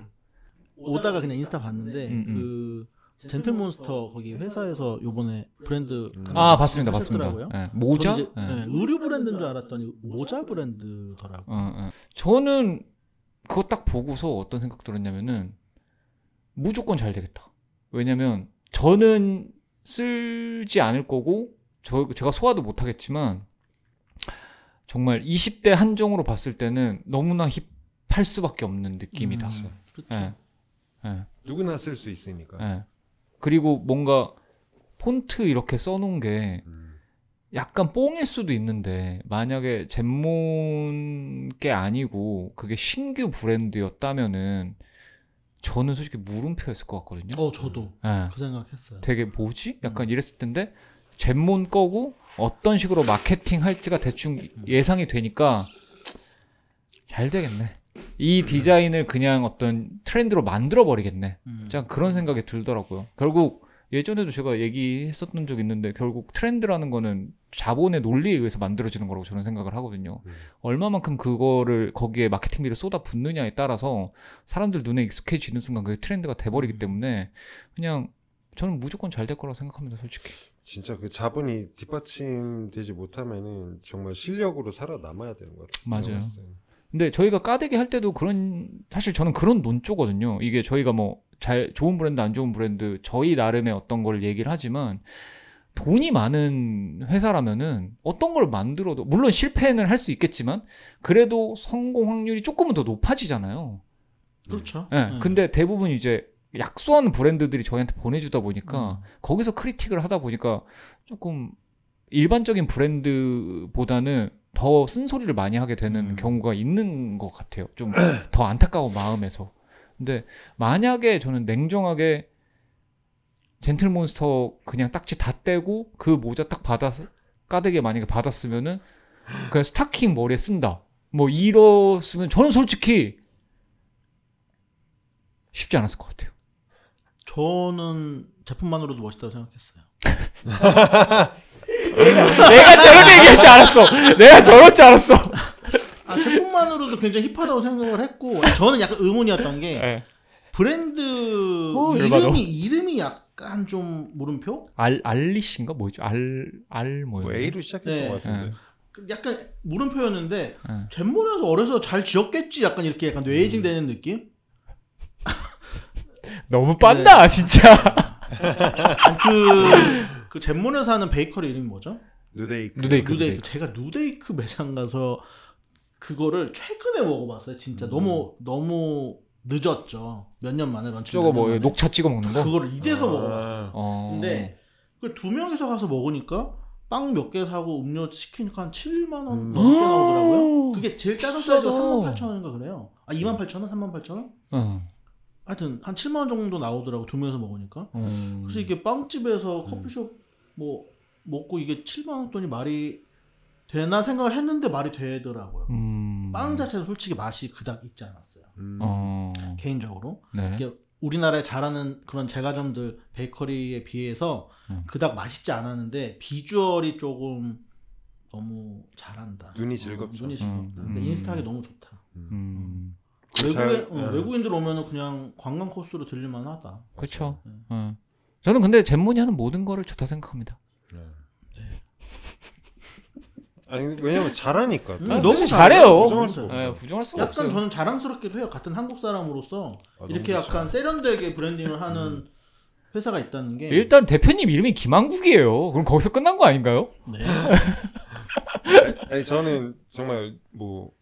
오다가 그냥 인스타 봤는데 그 젠틀몬스터 거기 회사에서 요번에 브랜드 봤습니다. 하셨더라고요. 네. 모자? 이제, 의류 브랜드인 줄 알았더니 모자 브랜드더라고요. 저는 그거 딱 보고서 어떤 생각 들었냐면은 무조건 잘 되겠다. 왜냐면 저는 쓰지 않을 거고 제가 소화도 못 하겠지만 정말 20대 한정으로 봤을 때는 너무나 힙할 수밖에 없는 느낌이다. 그렇죠. 누구나 쓸 수 있으니까. 그리고 뭔가 폰트 이렇게 써놓은 게 약간 뽕일 수도 있는데, 만약에 젠몬 게 아니고 그게 신규 브랜드였다면은 저는 솔직히 물음표였을 것 같거든요. 저도 그 생각했어요. 되게 뭐지? 약간 이랬을 텐데 젠몬 거고 어떤 식으로 마케팅 할지가 대충 예상이 되니까 잘 되겠네. 이 디자인을 그냥 어떤 트렌드로 만들어 버리겠네. 자, 그런 생각이 들더라고요. 결국 예전에도 제가 얘기했었던 적이 있는데, 결국 트렌드라는 거는 자본의 논리에 의해서 만들어지는 거라고 저는 생각을 하거든요. 얼마만큼 그거를 거기에 마케팅비를 쏟아 붓느냐에 따라서 사람들 눈에 익숙해지는 순간 그게 트렌드가 돼버리기 때문에 그냥 저는 무조건 잘 될 거라고 생각합니다, 솔직히. 진짜 그 자본이 뒷받침되지 못하면은 정말 실력으로 살아남아야 되는 것 같아요. 맞아요. 근데 저희가 까대기 할 때도 사실 저는 그런 논조거든요. 이게 저희가 뭐 좋은 브랜드 안 좋은 브랜드 저희 나름의 어떤 걸 얘기를 하지만, 돈이 많은 회사라면은 어떤 걸 만들어도 물론 실패는 할 수 있겠지만 그래도 성공 확률이 조금은 더 높아지잖아요. 그렇죠. 네. 근데 대부분 이제 약소한 브랜드들이 저희한테 보내주다 보니까 거기서 크리틱을 하다 보니까 조금 일반적인 브랜드보다는 더 쓴소리를 많이 하게 되는 경우가 있는 것 같아요. 좀 더 안타까운 마음에서. 근데 만약에 저는 냉정하게 젠틀몬스터 그냥 딱지 다 떼고 그 모자 딱 받아서 까대기 만약에 받았으면은 그냥 스타킹 머리에 쓴다, 뭐 이랬으면 저는 솔직히 쉽지 않았을 것 같아요. 저는 제품만으로도 멋있다고 생각했어요. 내가 저런 얘기할 줄 알았어. 내가 저럴 줄 알았어. 제품만으로도 굉장히 힙하다고 생각을 했고, 저는 약간 의문이었던 게 브랜드 이름이 약간 좀 물음표? 알리신가 뭐였죠? 뭐예요? 뭐 A로 시작했던 것 같은데. 약간 물음표였는데 젠모에서 어려서 잘 지었겠지 약간 이렇게 약간 뇌이징 되는 느낌? 너무 빤다 진짜. 그 젠모에서 하는 베이커리 이름이 뭐죠? 누데이크. 제가 누데이크 매장 가서 그거를 최근에 먹어봤어요. 진짜 너무 늦었죠. 몇 년 만에 런치. 저거 뭐 녹차 찍어 먹는 거? 그거를 이제서 먹어봤어요. 근데 그 2명이서 가서 먹으니까 빵 몇 개 사고 음료 시키니까 한 7만 원 넘게 나오더라고요. 그게 제일 작은 사이즈가 38,000원인가 그래요. 28,000원? 38,000원? 하여튼 한 7만 원 정도 나오더라고 2명이서 먹으니까. 그래서 이게 빵집에서 커피숍 뭐 먹고 이게 7만 원 돈이 말이 되나 생각을 했는데 말이 되더라고요. 빵 자체는 솔직히 맛이 그닥 있지 않았어요. 개인적으로. 네. 이게 우리나라에 잘하는 그런 제과점들 베이커리에 비해서 그닥 맛있지 않았는데 비주얼이 조금 너무 잘한다. 눈이 즐겁죠. 눈이 즐겁다. 근데 인스타하기 너무 좋다. 잘, 외국인들 오면은 그냥 관광 코스로 들릴만 하다. 그렇죠. 저는 근데 젠몬이 하는 모든 거를 좋다 생각합니다. 아니 왜냐면 잘하니까. 너무 잘해요. 부정할 수가 없어요. 약간 저는 자랑스럽기도 해요. 같은 한국 사람으로서 이렇게 약간 세련되게 브랜딩을 하는 회사가 있다는 게. 일단 대표님 이름이 김한국이에요. 그럼 거기서 끝난 거 아닌가요? 네. 아니 저는 정말 뭐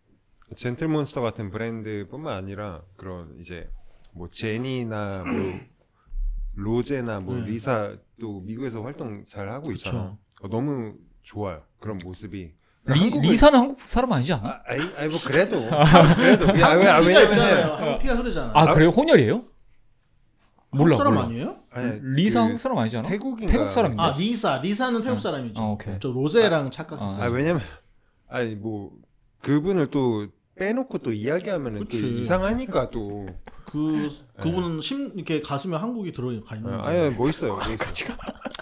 젠틀몬스터 같은 브랜드뿐만 아니라 그런 이제 뭐 제니나 뭐 로제나 뭐 리사도 미국에서 활동 잘 하고 있잖아. 너무 좋아요. 그런 모습이. 리사는 한국 사람 아니지 않아? 아니 뭐 그래도 왜냐면 피가 흐르잖아. 아 그래요? 혼혈이에요? 몰라. 한국 사람 아니에요? 아니, 리사 한국 사람 아니지 않아? 태국 사람인데. 아 리사는 태국 사람이죠. 저 로제랑 착각했어요. 왜냐면 아니 뭐 그분을 또 빼놓고 또 이야기하면은 또 이상하니까 또 그분은 이렇게 가슴에 한국이 들어가 있는. 아니 멋있어요.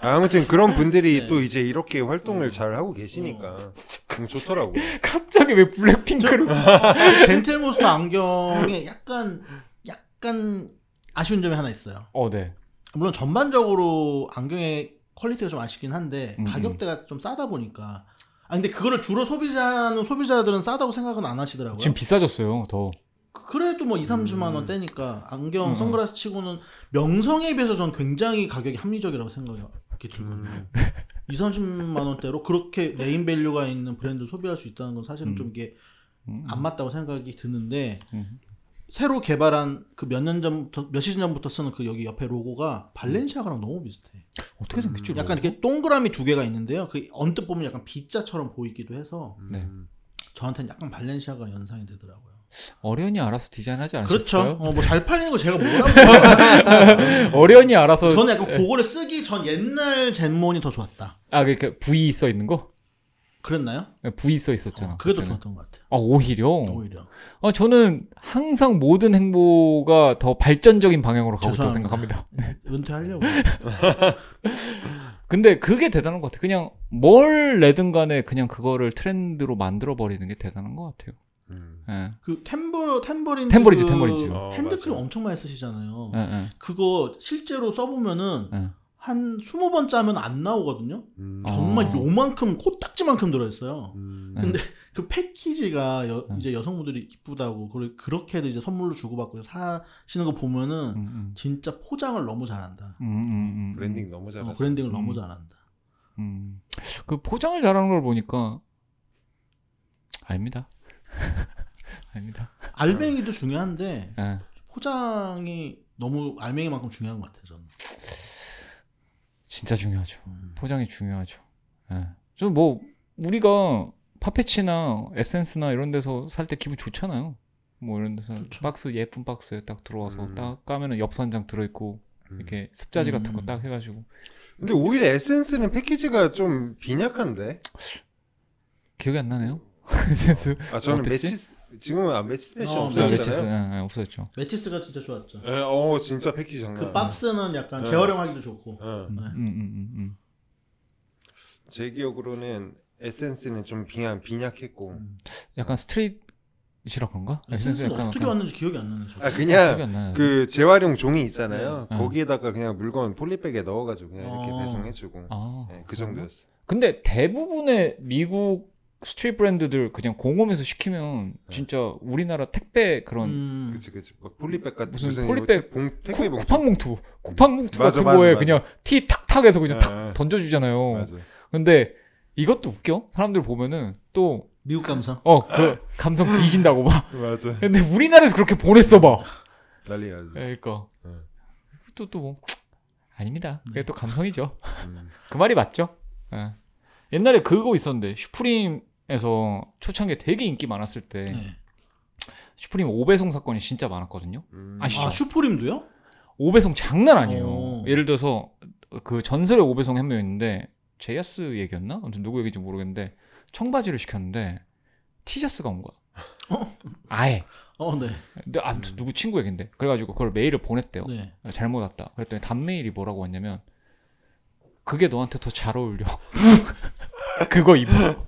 아무튼 그런 분들이 또 이제 이렇게 활동을 잘 하고 계시니까 좋더라고. 갑자기 왜 블랙핑크를? 젠틀몬스터 안경에 약간 아쉬운 점이 하나 있어요. 네. 물론 전반적으로 안경의 퀄리티가 좀 아쉽긴 한데 가격대가 좀 싸다 보니까. 근데 그거를 주로 소비자들은 싸다고 생각은 안 하시더라고요. 지금 비싸졌어요, 더. 그래도 뭐 2-30만 원 떼니까 안경, 선글라스 치고는 명성에 비해서 전 굉장히 가격이 합리적이라고 생각이 들거든요. 2-30만 원대로 그렇게 네임 밸류가 있는 브랜드 소비할 수 있다는 건 사실은 좀 이게 안 맞다고 생각이 드는데 새로 개발한 그 몇 시즌 전부터 쓰는 그 여기 옆에 로고가 발렌시아가랑 너무 비슷해. 어떻게 생겼죠? 약간 이렇게 동그라미 2개가 있는데요. 그 언뜻 보면 약간 B자처럼 보이기도 해서 저한테는 약간 발렌시아가 연상이 되더라고요. 어련히 알아서 디자인하지 않으셨어요? 그렇죠. 뭐 잘 팔리는 거 제가 뭐라고 어련히 알아서. 저는 약간 그거를 쓰기 전 옛날 젠몬이 더 좋았다. 그러니까 V 써 있는 거? 그랬나요? V 써 있었잖아. 그게 더 좋았던 것 같아요. 오히려. 저는 항상 모든 행보가 더 발전적인 방향으로 가고 있다고 생각합니다. 은퇴하려고. 근데 그게 대단한 것 같아요. 그냥 뭘 내든 간에 그냥 그거를 트렌드로 만들어 버리는 게 대단한 것 같아요. 그 템버린즈 핸드크림 엄청 많이 쓰시잖아요. 그거 실제로 써보면은 한 20번 짜면 안 나오거든요. 정말 요만큼 코딱지만큼 들어있어요. 근데 그 패키지가 이제 여성분들이 이쁘다고 그렇게 이제 선물로 주고받고 사시는 거 보면은 진짜 포장을 너무 잘한다. 브랜딩 너무 잘한다. 브랜딩을 너무 잘한다. 그 포장을 잘하는 걸 보니까 압니다. 알맹이도 중요한데 포장이 너무 알맹이만큼 중요한 것 같아요. 저는. 진짜 중요하죠. 포장이 중요하죠. 저 뭐 우리가 파페치나 에센스나 이런 데서 살 때 기분 좋잖아요. 뭐 이런 데서 그렇죠. 박스 예쁜 박스에 딱 들어와서 딱 까면은 엽서 한 장 들어있고 이렇게 습자지 같은 거 딱 해가지고. 근데 오히려 에센스는 패키지가 좀 빈약한데. 기억이 안 나네요. 에센스. 저는 매치스 지금은 매치스 없어졌잖아요. 없어졌죠. 매치스가 진짜 좋았죠. 진짜 패키지 장난. 그 박스는 약간 재활용하기도 좋고. 제 기억으로는 에센스는 좀 빈약했고. 약간 스트릿 에센스라 그런가? 에센스는 어떻게 왔는지 기억이 안 나네. 그냥 그 재활용 종이 있잖아요. 거기에다가 그냥 물건 폴리백에 넣어가지고 그냥 이렇게 배송해주고 네, 그 정도였어요. 근데 대부분의 미국 스트릿 브랜드들 그냥 공홈에서 시키면 진짜 우리나라 택배 그런 그치 뭐 폴리백 같은 무슨 폴리백 택배 쿠팡봉투 같은 거에 그냥 티 탁탁해서 그냥 탁 던져주잖아요. 맞아. 근데 이것도 웃겨. 사람들 보면은 또 미국 감성. 그 감성 뒤진다고 막. 맞아. 근데 우리나라에서 그렇게 보냈어 봐. 난리 나지. 그러니까 또 뭐 아닙니다. 그게 또 감성이죠. 그 말이 맞죠. 네. 옛날에 그거 있었는데 슈프림에서 초창기에 되게 인기 많았을 때 슈프림 5배송 사건이 진짜 많았거든요. 아시죠? 아 슈프림도요? 5배송 장난 아니에요. 예를 들어서 그 전설의 5배송 한 명 있는데 제이아스 얘기였나? 아무튼 누구 얘기인지 모르겠는데 청바지를 시켰는데 티셔츠가 온 거야. 아예. 네. 근데 아무튼 누구 친구 얘긴데. 그래가지고 그걸 메일을 보냈대요. 네. 잘못 왔다. 그랬더니 답메일이 뭐라고 왔냐면 그게 너한테 더 잘 어울려. 그거 입어.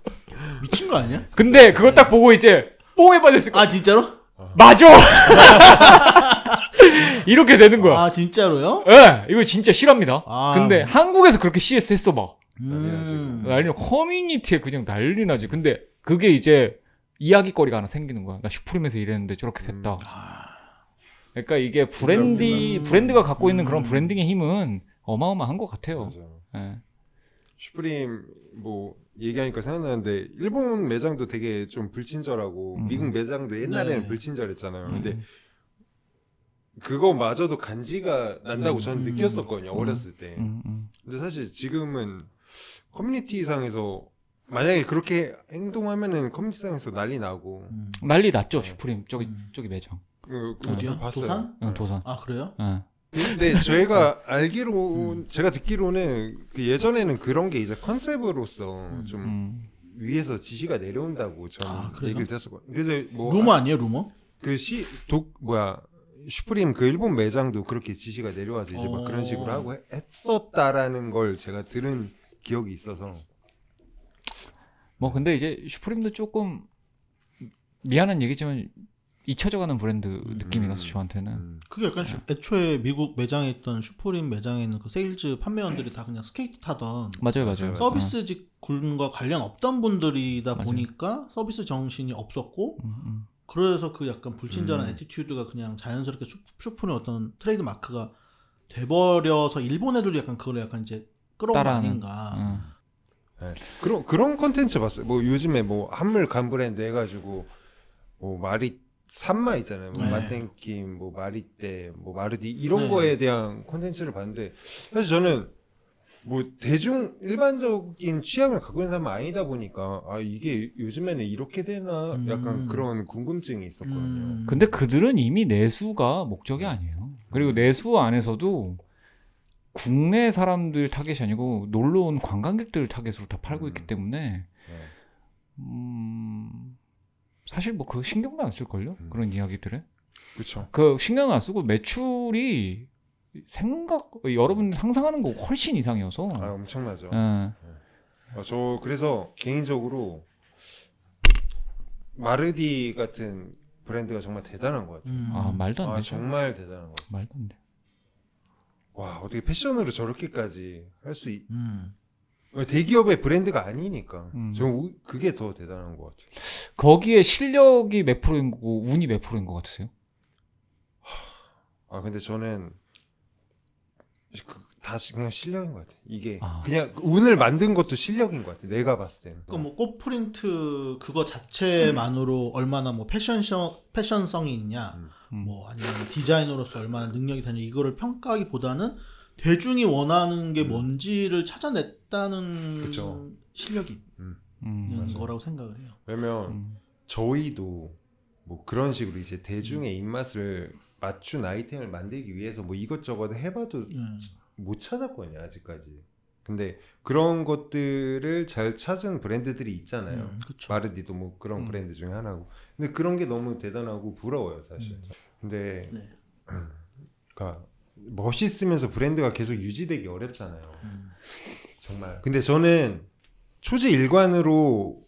미친 거 아니야? 근데 그걸 딱 보고 이제 뽕에 빠졌을 거야. 아 진짜로? 맞아. 이렇게 되는 거야. 아 진짜로요? 네, 이거 진짜 실합니다. 근데 한국에서 그렇게 CS 했어 봐. 난리 커뮤니티에 그냥 난리 나지. 근데 그게 이제 이야기거리가 하나 생기는 거야. 나 슈프림에서 일했는데 저렇게 됐다. 그러니까 이게 브랜드가 갖고 있는 그런 브랜딩의 힘은 어마어마한 것 같아요. 네. 슈프림 뭐 얘기하니까 생각나는데 일본 매장도 되게 좀 불친절하고 미국 매장도 옛날에는 불친절했잖아요. 근데 그거마저도 간지가 난다고 저는 느꼈었거든요. 어렸을 때. 근데 사실 지금은 커뮤니티상에서 만약에 그렇게 행동하면은 커뮤니티상에서 난리 나고 난리 났죠. 슈프림 저기 매장. 어디요? 봤어요. 도산? 응, 도산. 아 그래요? 근데 저희가 알기로 제가 듣기로는 그 예전에는 그런 게 이제 컨셉으로서 좀 위에서 지시가 내려온다고 저는 얘기를 들었었거든요. 그래서 뭐 루머 아니에요, 루머? 그 슈프림 그 일본 매장도 그렇게 지시가 내려와서 이제 막 그런 식으로 하고 했었다라는 걸 제가 들은 기억이 있어서. 뭐 근데 이제 슈프림도 조금 미안한 얘기지만 잊혀져가는 브랜드 느낌이라서 저한테는. 그게 약간 애초에 미국 매장에 있던 슈프림 매장에 있는 그 세일즈 판매원들이 다 그냥 스케이트 타던 맞아요. 서비스직 군과 관련 없던 분들이다 보니까 서비스 정신이 없었고 그래서 그 약간 불친절한 애티튜드가 그냥 자연스럽게 슈프림의 어떤 트레이드 마크가 돼버려서 일본 애들도 약간 그걸 약간 이제 끌어온 거 아닌가. 네. 그런 콘텐츠 봤어요. 뭐 요즘에 뭐 한물 간 브랜드 해가지고 뭐 산마 있잖아요. 뭐 맛땡김, 뭐 마리떼, 뭐 마르디 이런 거에 대한 콘텐츠를 봤는데 사실 저는 뭐 대중 일반적인 취향을 갖고 있는 사람은 아니다 보니까 이게 요즘에는 이렇게 되나 약간 그런 궁금증이 있었거든요. 근데 그들은 이미 내수가 목적이 아니에요. 그리고 내수 안에서도 국내 사람들 타겟이 아니고 놀러 온 관광객들 타겟으로 다 팔고 있기 때문에 사실 뭐 그 신경도 안 쓸걸요? 그런 이야기들에. 그렇죠. 그 신경도 안 쓰고 매출이 여러분 상상하는 거 훨씬 이상이어서. 엄청나죠. 저 그래서 개인적으로 마르디 같은 브랜드가 정말 대단한 것 같아요. 말도 안 돼. 정말 대단한 것 같아요. 말도 안 돼. 와, 어떻게 패션으로 저렇게까지 할 수 대기업의 브랜드가 아니니까 저는 그게 더 대단한 것 같아요. 거기에 실력이 몇 프로인 거고 운이 몇 프로인 것 같으세요? 근데 저는 다 그냥 실력인 것 같아요. 이게 그냥 운을 만든 것도 실력인 것 같아요. 내가 봤을 때는. 그러니까 뭐 꽃 프린트 그거 자체만으로 얼마나 뭐 패션성이 있냐, 뭐 아니면 디자이너로서 얼마나 능력이 되냐 이거를 평가하기보다는 대중이 원하는 게 뭔지를 찾아냈다는 그쵸. 실력이 있는 거라고 생각을 해요. 왜냐면 저희도 뭐 그런 식으로 이제 대중의 입맛을 맞춘 아이템을 만들기 위해서 뭐 이것저것 해봐도 못 찾았거든요, 아직까지. 근데 그런 것들을 잘 찾은 브랜드들이 있잖아요. 마르디도 뭐 그런 브랜드 중에 하나고. 근데 그런 게 너무 대단하고 부러워요, 사실. 근데 그러니까 멋있으면서 브랜드가 계속 유지되기 어렵잖아요. 정말. 근데 저는 초지일관으로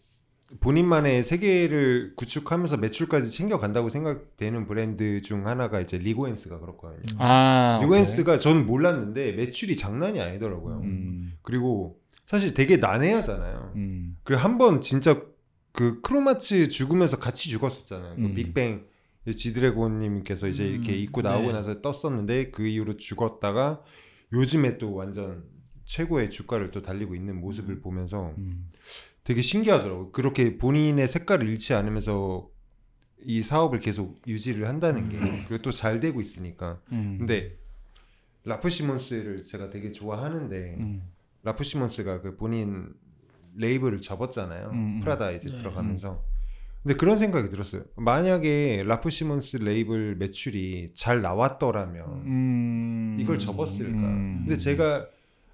본인만의 세계를 구축하면서 매출까지 챙겨간다고 생각되는 브랜드 중 하나가 이제 리고엔스가 그렇거든요. 리고엔스가 전 몰랐는데 매출이 장난이 아니더라고요. 그리고 사실 되게 난해하잖아요. 그리고 한번 진짜 그 크로마츠 죽으면서 같이 죽었었잖아요. 그 빅뱅 지드래곤님께서 이제 이렇게 입고 나오고 나서 떴었는데 그 이후로 죽었다가 요즘에 또 완전 최고의 주가를 또 달리고 있는 모습을 보면서 되게 신기하더라고요. 그렇게 본인의 색깔을 잃지 않으면서 이 사업을 계속 유지를 한다는 게 그리고 또 잘 되고 있으니까. 근데 라프 시몬스를 제가 되게 좋아하는데 라프 시몬스가 그 본인 레이블을 접었잖아요. 프라다 이제 들어가면서. 근데 그런 생각이 들었어요. 만약에 라프 시몬스 레이블 매출이 잘 나왔더라면 이걸 접었을까. 근데 제가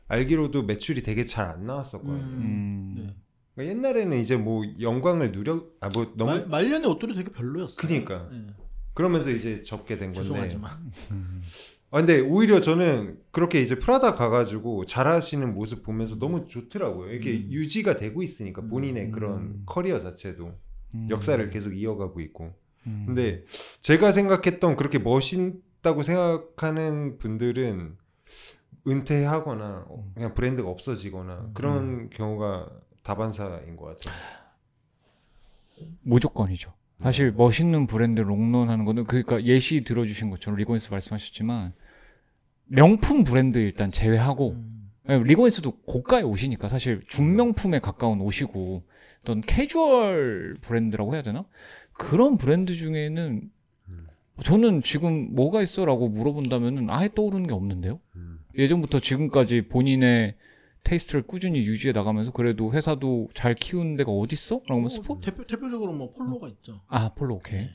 알기로도 매출이 되게 잘 안 나왔었거든요. 그러니까 옛날에는 이제 뭐 영광을 뭐 너무 말년의 옷들이 되게 별로였어요. 그러니까 그러면서 이제 접게 된 건데. 죄송하지만. 근데 오히려 저는 그렇게 이제 프라다 가가지고 잘하시는 모습 보면서 너무 좋더라고요. 이게 유지가 되고 있으니까 본인의 그런 커리어 자체도 역사를 계속 이어가고 있고. 근데 제가 생각했던 그렇게 멋있다고 생각하는 분들은 은퇴하거나 그냥 브랜드가 없어지거나 그런 경우가 다반사인 것 같아요. 무조건이죠. 사실 멋있는 브랜드 롱런하는 거는 그러니까 예시 들어주신 것처럼 리고엔스 말씀하셨지만 명품 브랜드 일단 제외하고 리고엔스도 고가의 옷이니까 사실 중명품에 가까운 옷이고 어떤 캐주얼 브랜드라고 해야 되나? 그런 브랜드 중에는 저는 지금 뭐가 있어라고 물어본다면은 아예 떠오르는 게 없는데요. 예전부터 지금까지 본인의 테이스트를 꾸준히 유지해 나가면서 그래도 회사도 잘 키우는 데가 어딨어? 라고 하면 대표적으로 뭐 폴로가 있죠. 아 폴로 오케이.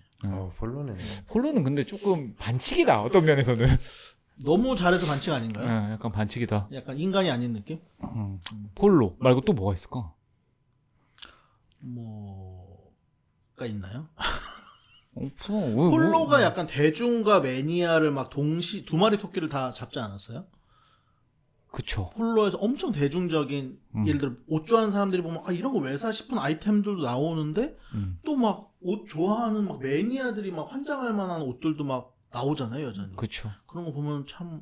폴로는 근데 조금 반칙이다 어떤 면에서는. 너무 잘해서 반칙 아닌가요? 약간 반칙이다. 약간 인간이 아닌 느낌? 폴로 말고 또 뭐가 있을까? 뭐가 있나요? 없어. 폴로가 약간 대중과 매니아를 막 두 마리 토끼를 다 잡지 않았어요? 그쵸. 폴로에서 엄청 대중적인 예를 들어 옷 좋아하는 사람들이 보면 이런 거 왜 사 싶은 아이템들도 나오는데 또 막 옷 좋아하는 막 매니아들이 막 환장할 만한 옷들도 막 나오잖아요, 여전히. 그쵸. 그런 거 보면 참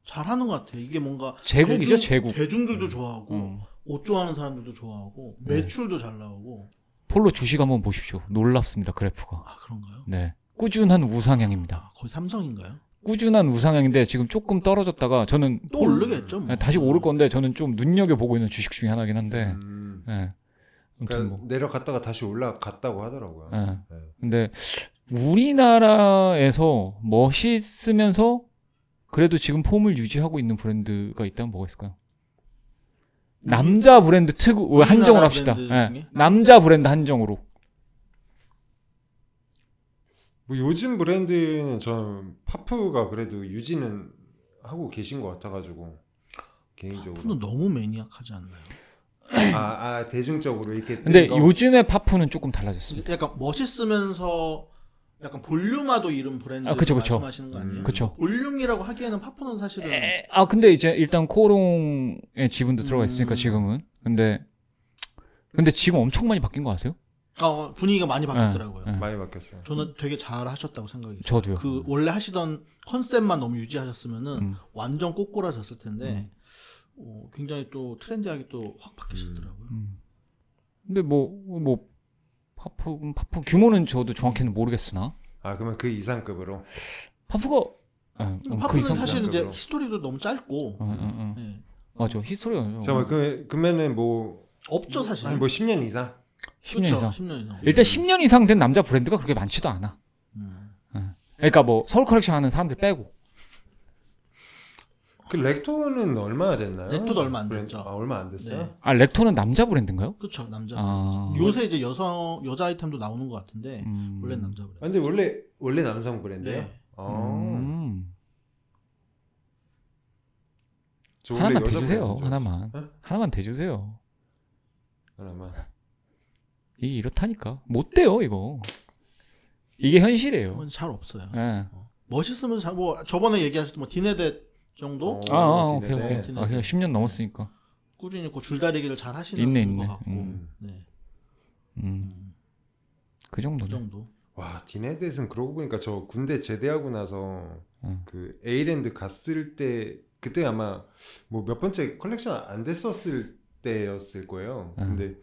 잘하는 것 같아요. 이게 뭔가 제국이죠, 제국. 대중들도 좋아하고 옷 좋아하는 사람들도 좋아하고 매출도 잘 나오고. 폴로 주식 한번 보십시오. 놀랍습니다, 그래프가. 그런가요? 네. 꾸준한 우상향입니다. 거의 삼성인가요? 꾸준한 우상향인데 지금 조금 떨어졌다가 저는 또 오르겠죠. 뭐. 다시 오를 건데 저는 좀 눈여겨보고 있는 주식 중에 하나긴 한데 네. 그러니까 내려갔다가 다시 올라갔다고 하더라고요. 네. 근데 우리나라에서 멋있으면서 그래도 지금 폼을 유지하고 있는 브랜드가 있다면 뭐가 있을까요? 남자 브랜드 한정으로 합시다. 네. 남자 브랜드 한정으로. 뭐 요즘 브랜드는 저는 파프가 그래도 유지는 하고 계신 것 같아가지고 개인적으로. 파프는 너무 매니악하지 않나요? 대중적으로 이렇게. 근데 요즘의 파프는 조금 달라졌습니다. 약간 멋있으면서 약간 볼륨화도 이런 브랜드 그쵸. 말씀하시는 거 아니에요? 그쵸. 볼륨이라고 하기에는 파프는 사실은. 근데 이제 일단 코롱의 지분도 들어가 있으니까 지금은. 근데 지금 엄청 많이 바뀐 거 아세요? 분위기가 많이 바뀌었더라고요. 많이 바뀌었어요. 저는 되게 잘 하셨다고 생각해요. 저도요. 그 원래 하시던 컨셉만 너무 유지하셨으면은 완전 꼬꾸라졌을 텐데 굉장히 또 트렌디하게 또 확 바뀌셨더라고요. 근데 뭐 파프 규모는 저도 정확히는 모르겠으나. 그러면 그 이상급으로. 파프가 파프는 그 이상 사실 이제 히스토리도 너무 짧고. 네. 맞아, 히스토리가. 잠깐만 그러면은 뭐 없죠 사실. 뭐 10년 이상. 10년 이상. 10년 이상. 일단 10년 이상 된 남자 브랜드가 그렇게 많지도 않아. 그러니까 뭐 서울 컬렉션 하는 사람들 빼고. 그 렉토는 얼마나 됐나요? 렉토도 얼마 안 됐죠. 얼마 안 됐어요? 네. 렉토는 남자 브랜드인가요? 그렇죠, 남자. 요새 이제 여자 아이템도 나오는 것 같은데 원래 남자 브랜드. 근데 원래 남성 브랜드예요? 네. 하나만 대주세요. 하나만 대주세요. 하나만. 이게 이렇다니까 못 돼요 이거. 이게 현실이에요. 잘 없어요. 네. 멋있으면서 뭐 저번에 얘기하셨던 뭐 디네댓 정도? 오케이. 그냥 10년 넘었으니까. 꾸준히 줄다리기를 잘 하시는 것 같고. 네. 그 정도. 그 정도. 와, 디네댓은 그러고 보니까 저 군대 제대하고 나서 그 에이랜드 갔을 때 그때 아마 뭐 몇 번째 컬렉션 안 됐었을 때였을 거예요. 근데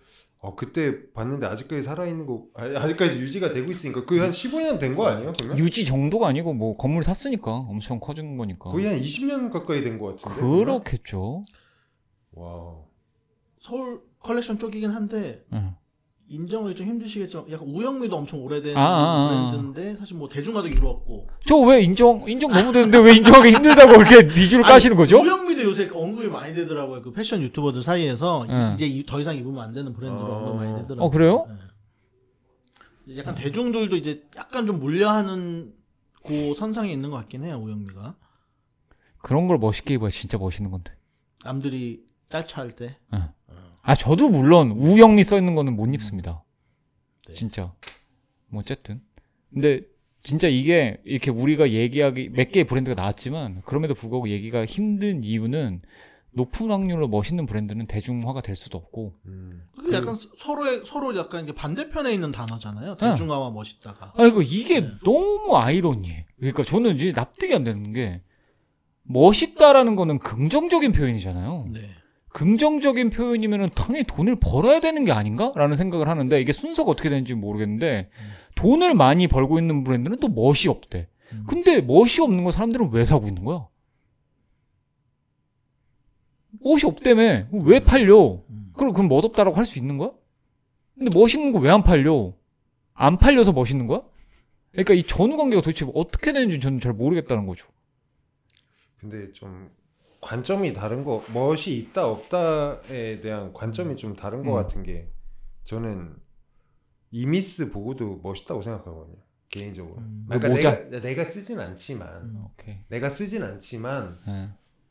그때 봤는데 아직까지 살아있는 거 아직까지 유지가 되고 있으니까 거의 한 15년 된 거 아니에요? 그러면? 유지 정도가 아니고 뭐 건물 샀으니까 엄청 커진 거니까 거의 한 20년 가까이 된 거 같은데. 그렇겠죠. 와. 서울 컬렉션 쪽이긴 한데 인정하기 좀 힘드시겠지만 약간 우영미도 엄청 오래된 브랜드인데 사실 뭐 대중화도 이루었고. 저 왜 인정 너무 되는데 왜 인정하기 힘들다고 이렇게 니주를 까시는 거죠? 우영미도 요새 언급이 많이 되더라고요. 그 패션 유튜버들 사이에서 이제 더 이상 입으면 안 되는 브랜드로 언급 많이 되더라고요. 그래요? 네. 약간 대중들도 이제 약간 좀 물려하는 그 선상에 있는 것 같긴 해요. 우영미가. 그런 걸 멋있게 입어야 진짜 멋있는 건데. 남들이 짤차할 때. 저도 물론 우영미 써 있는 거는 못 입습니다. 네. 진짜. 뭐 어쨌든. 근데 진짜 이게 이렇게 우리가 얘기하기 몇 개의 브랜드가 나왔지만 그럼에도 불구하고 얘기가 힘든 이유는 높은 확률로 멋있는 브랜드는 대중화가 될 수도 없고. 그게 약간 서로 약간 이게 반대편에 있는 단어잖아요. 대중화와 멋있다가. 이게 너무 아이러니해. 그러니까 저는 이제 납득이 안 되는 게 멋있다라는 거는 긍정적인 표현이잖아요. 네. 긍정적인 표현이면은 당연히 돈을 벌어야 되는 게 아닌가라는 생각을 하는데 이게 순서가 어떻게 되는지 모르겠는데 돈을 많이 벌고 있는 브랜드는 또 멋이 없대. 근데 멋이 없는 거 사람들은 왜 사고 있는 거야? 멋이 없다며. 왜 팔려? 그럼 멋없다라고 할 수 있는 거야? 근데 멋있는 거 왜 안 팔려? 안 팔려서 멋있는 거야? 그러니까 이 전후 관계가 도대체 어떻게 되는지 저는 잘 모르겠다는 거죠. 근데 좀 관점이 다른 거, 멋이 있다 없다에 대한 관점이 좀 다른 거 같은 게 저는 이미스 보고도 멋있다고 생각하거든요. 개인적으로. 그러니까 내가 쓰진 않지만 내가 쓰진 않지만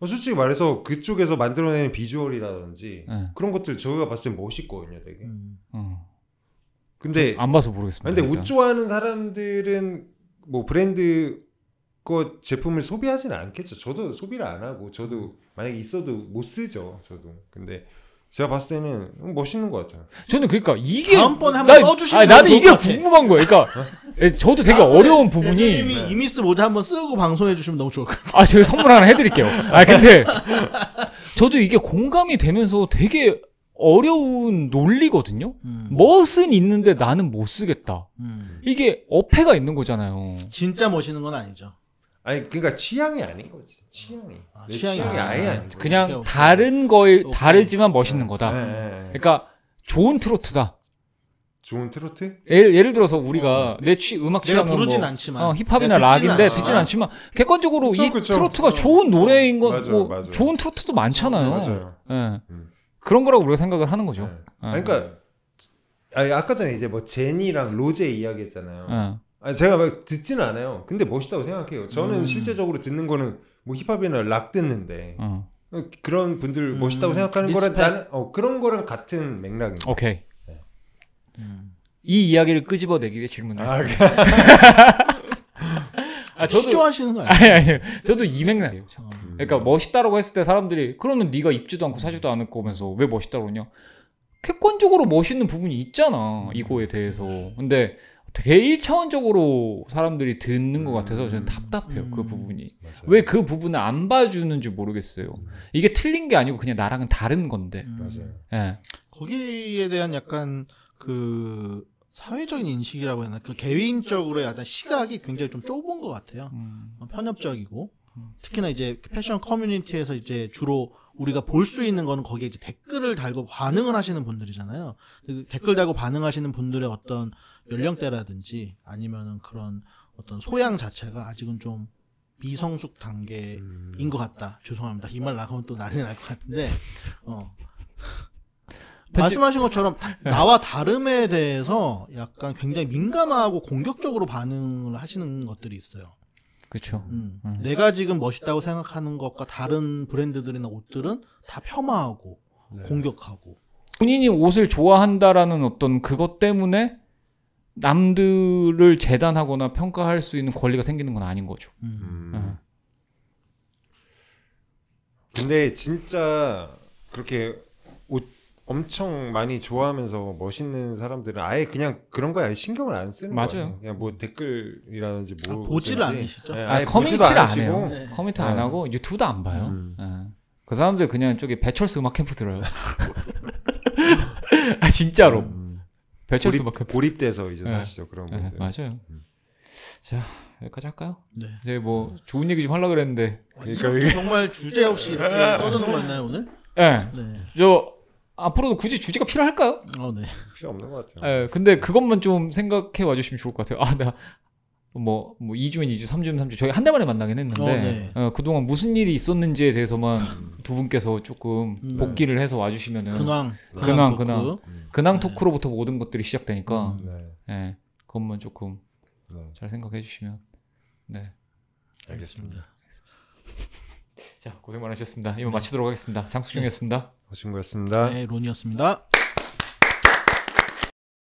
솔직히 말해서 그쪽에서 만들어내는 비주얼이라든지 그런 것들 저희가 봤을 때 멋있거든요, 되게. 근데 안 봐서 모르겠습니다. 근데 옷 좋아하는 사람들은 뭐 브랜드 그 제품을 소비하지는 않겠죠. 저도 소비를 안 하고 저도 만약에 있어도 못 쓰죠. 저도. 근데 제가 봤을 때는 멋있는 것 같아요. 저는 그러니까 이게 다음번에 한번 써주시면 나는 이게 궁금한 거예요. 그러니까 저도 되게 어려운 부분이 대표님이 이미스 모자 한번 쓰고 방송해 주시면 너무 좋을 것 같아요. 제가 선물 하나 해드릴게요. 근데 저도 이게 공감이 되면서 되게 어려운 논리거든요. 멋은 있는데 나는 못 쓰겠다. 이게 어폐가 있는 거잖아요. 진짜 멋있는 건 아니죠. 아니 그러니까 취향이 아닌 거지. 취향이 아예 아닌 거지. 그냥 다른 거에 다르지만 멋있는 거다. 그러니까 좋은 트로트다. 좋은 트로트? 예를 들어서 우리가 내 음악 취향은 내가 부르진 않지만 힙합이나 락인데 듣진 않지만 객관적으로 그쵸, 이 트로트가 좋은 노래인 건 맞아요. 좋은 트로트도 많잖아요. 맞아요. 그런 거라고 우리가 생각을 하는 거죠. 그러니까 아까 전에 이제 뭐 제니랑 로제 이야기했잖아요. 제가 막 듣지는 않아요. 근데 멋있다고 생각해요. 저는 실제적으로 듣는 거는 뭐 힙합이나 락 듣는데 그런 분들 멋있다고 생각하는 거랑 나는 그런 거랑 같은 맥락입니다. 오케이. 네. 이 이야기를 끄집어내기 위해 질문을 했습니다. 저도 좋아하시는 거 아니에요? 아니 저도 이 맥락이에요. 그러니까 멋있다라고 했을 때 사람들이 그러면 네가 입지도 않고 사지도 않을 거면서 왜 멋있다고 그러냐? 객관적으로 멋있는 부분이 있잖아 이거에 대해서. 근데 되게 1차원적으로 사람들이 듣는 것 같아서 저는 답답해요. 그 부분이. 왜 그 부분을 안 봐주는지 모르겠어요. 이게 틀린 게 아니고 그냥 나랑은 다른 건데. 맞아요. 네. 거기에 대한 약간 그 사회적인 인식이라고 해야 하나, 그 개인적으로 약간 시각이 굉장히 좀 좁은 것 같아요. 편협적이고 특히나 이제 패션 커뮤니티에서 이제 주로 우리가 볼 수 있는 거는 거기에 이제 댓글을 달고 반응을 하시는 분들이잖아요. 댓글 달고 반응하시는 분들의 어떤 연령대라든지 아니면은 그런 어떤 소양 자체가 아직은 좀 미성숙 단계인 것 같다. 죄송합니다. 이 말 나가면 또 난리 날 것 같은데, 말씀하신 것처럼 나와 다름에 대해서 약간 굉장히 민감하고 공격적으로 반응을 하시는 것들이 있어요. 그렇죠. 내가 지금 멋있다고 생각하는 것과 다른 브랜드들이나 옷들은 다 폄하하고 공격하고. 본인이 옷을 좋아한다라는 어떤 그것 때문에 남들을 재단하거나 평가할 수 있는 권리가 생기는 건 아닌 거죠. 근데 진짜 그렇게 옷 엄청 많이 좋아하면서 멋있는 사람들은 아예 그냥 그런 거에 아예 신경을 안 쓰는 맞아요. 거예요. 그냥 뭐 댓글이라든지 뭐 보지를 않으시죠? 네, 아예 커뮤니티를 안 하시고. 해요. 네. 커뮤니티 안 하고 유튜브도 안 봐요. 음. 그 사람들 그냥 저기 배철수 음악 캠프 들어요. 아 진짜로. 배철수 음악 캠프. 고립돼서 이제 사시죠 그런 네, 분들. 맞아요. 자 여기까지 할까요? 네. 이제 뭐 좋은 얘기 좀 하려고 그랬는데. 그러니까 정말 주제 없이 이렇게 떠드는 거 있나요 오늘? 네. 네. 저 앞으로도 굳이 주제가 필요할까요? 네. 필요 없는 것 같아요. 근데 그것만 좀 생각해 와주시면 좋을 것 같아요. 나 뭐 2주면 2주, 3주면 3주. 저희 한 달 만에 만나긴 했는데 네. 그동안 무슨 일이 있었는지에 대해서만 두 분께서 조금 복귀를 해서 와주시면은 근황 토크로부터 모든 것들이 시작되니까 네. 그것만 조금 잘 생각해 주시면 네. 알겠습니다. 자 고생 많으셨습니다. 이만 마치도록 하겠습니다. 장숙중이었습니다. 고생하셨습니다. 네, 론이었습니다.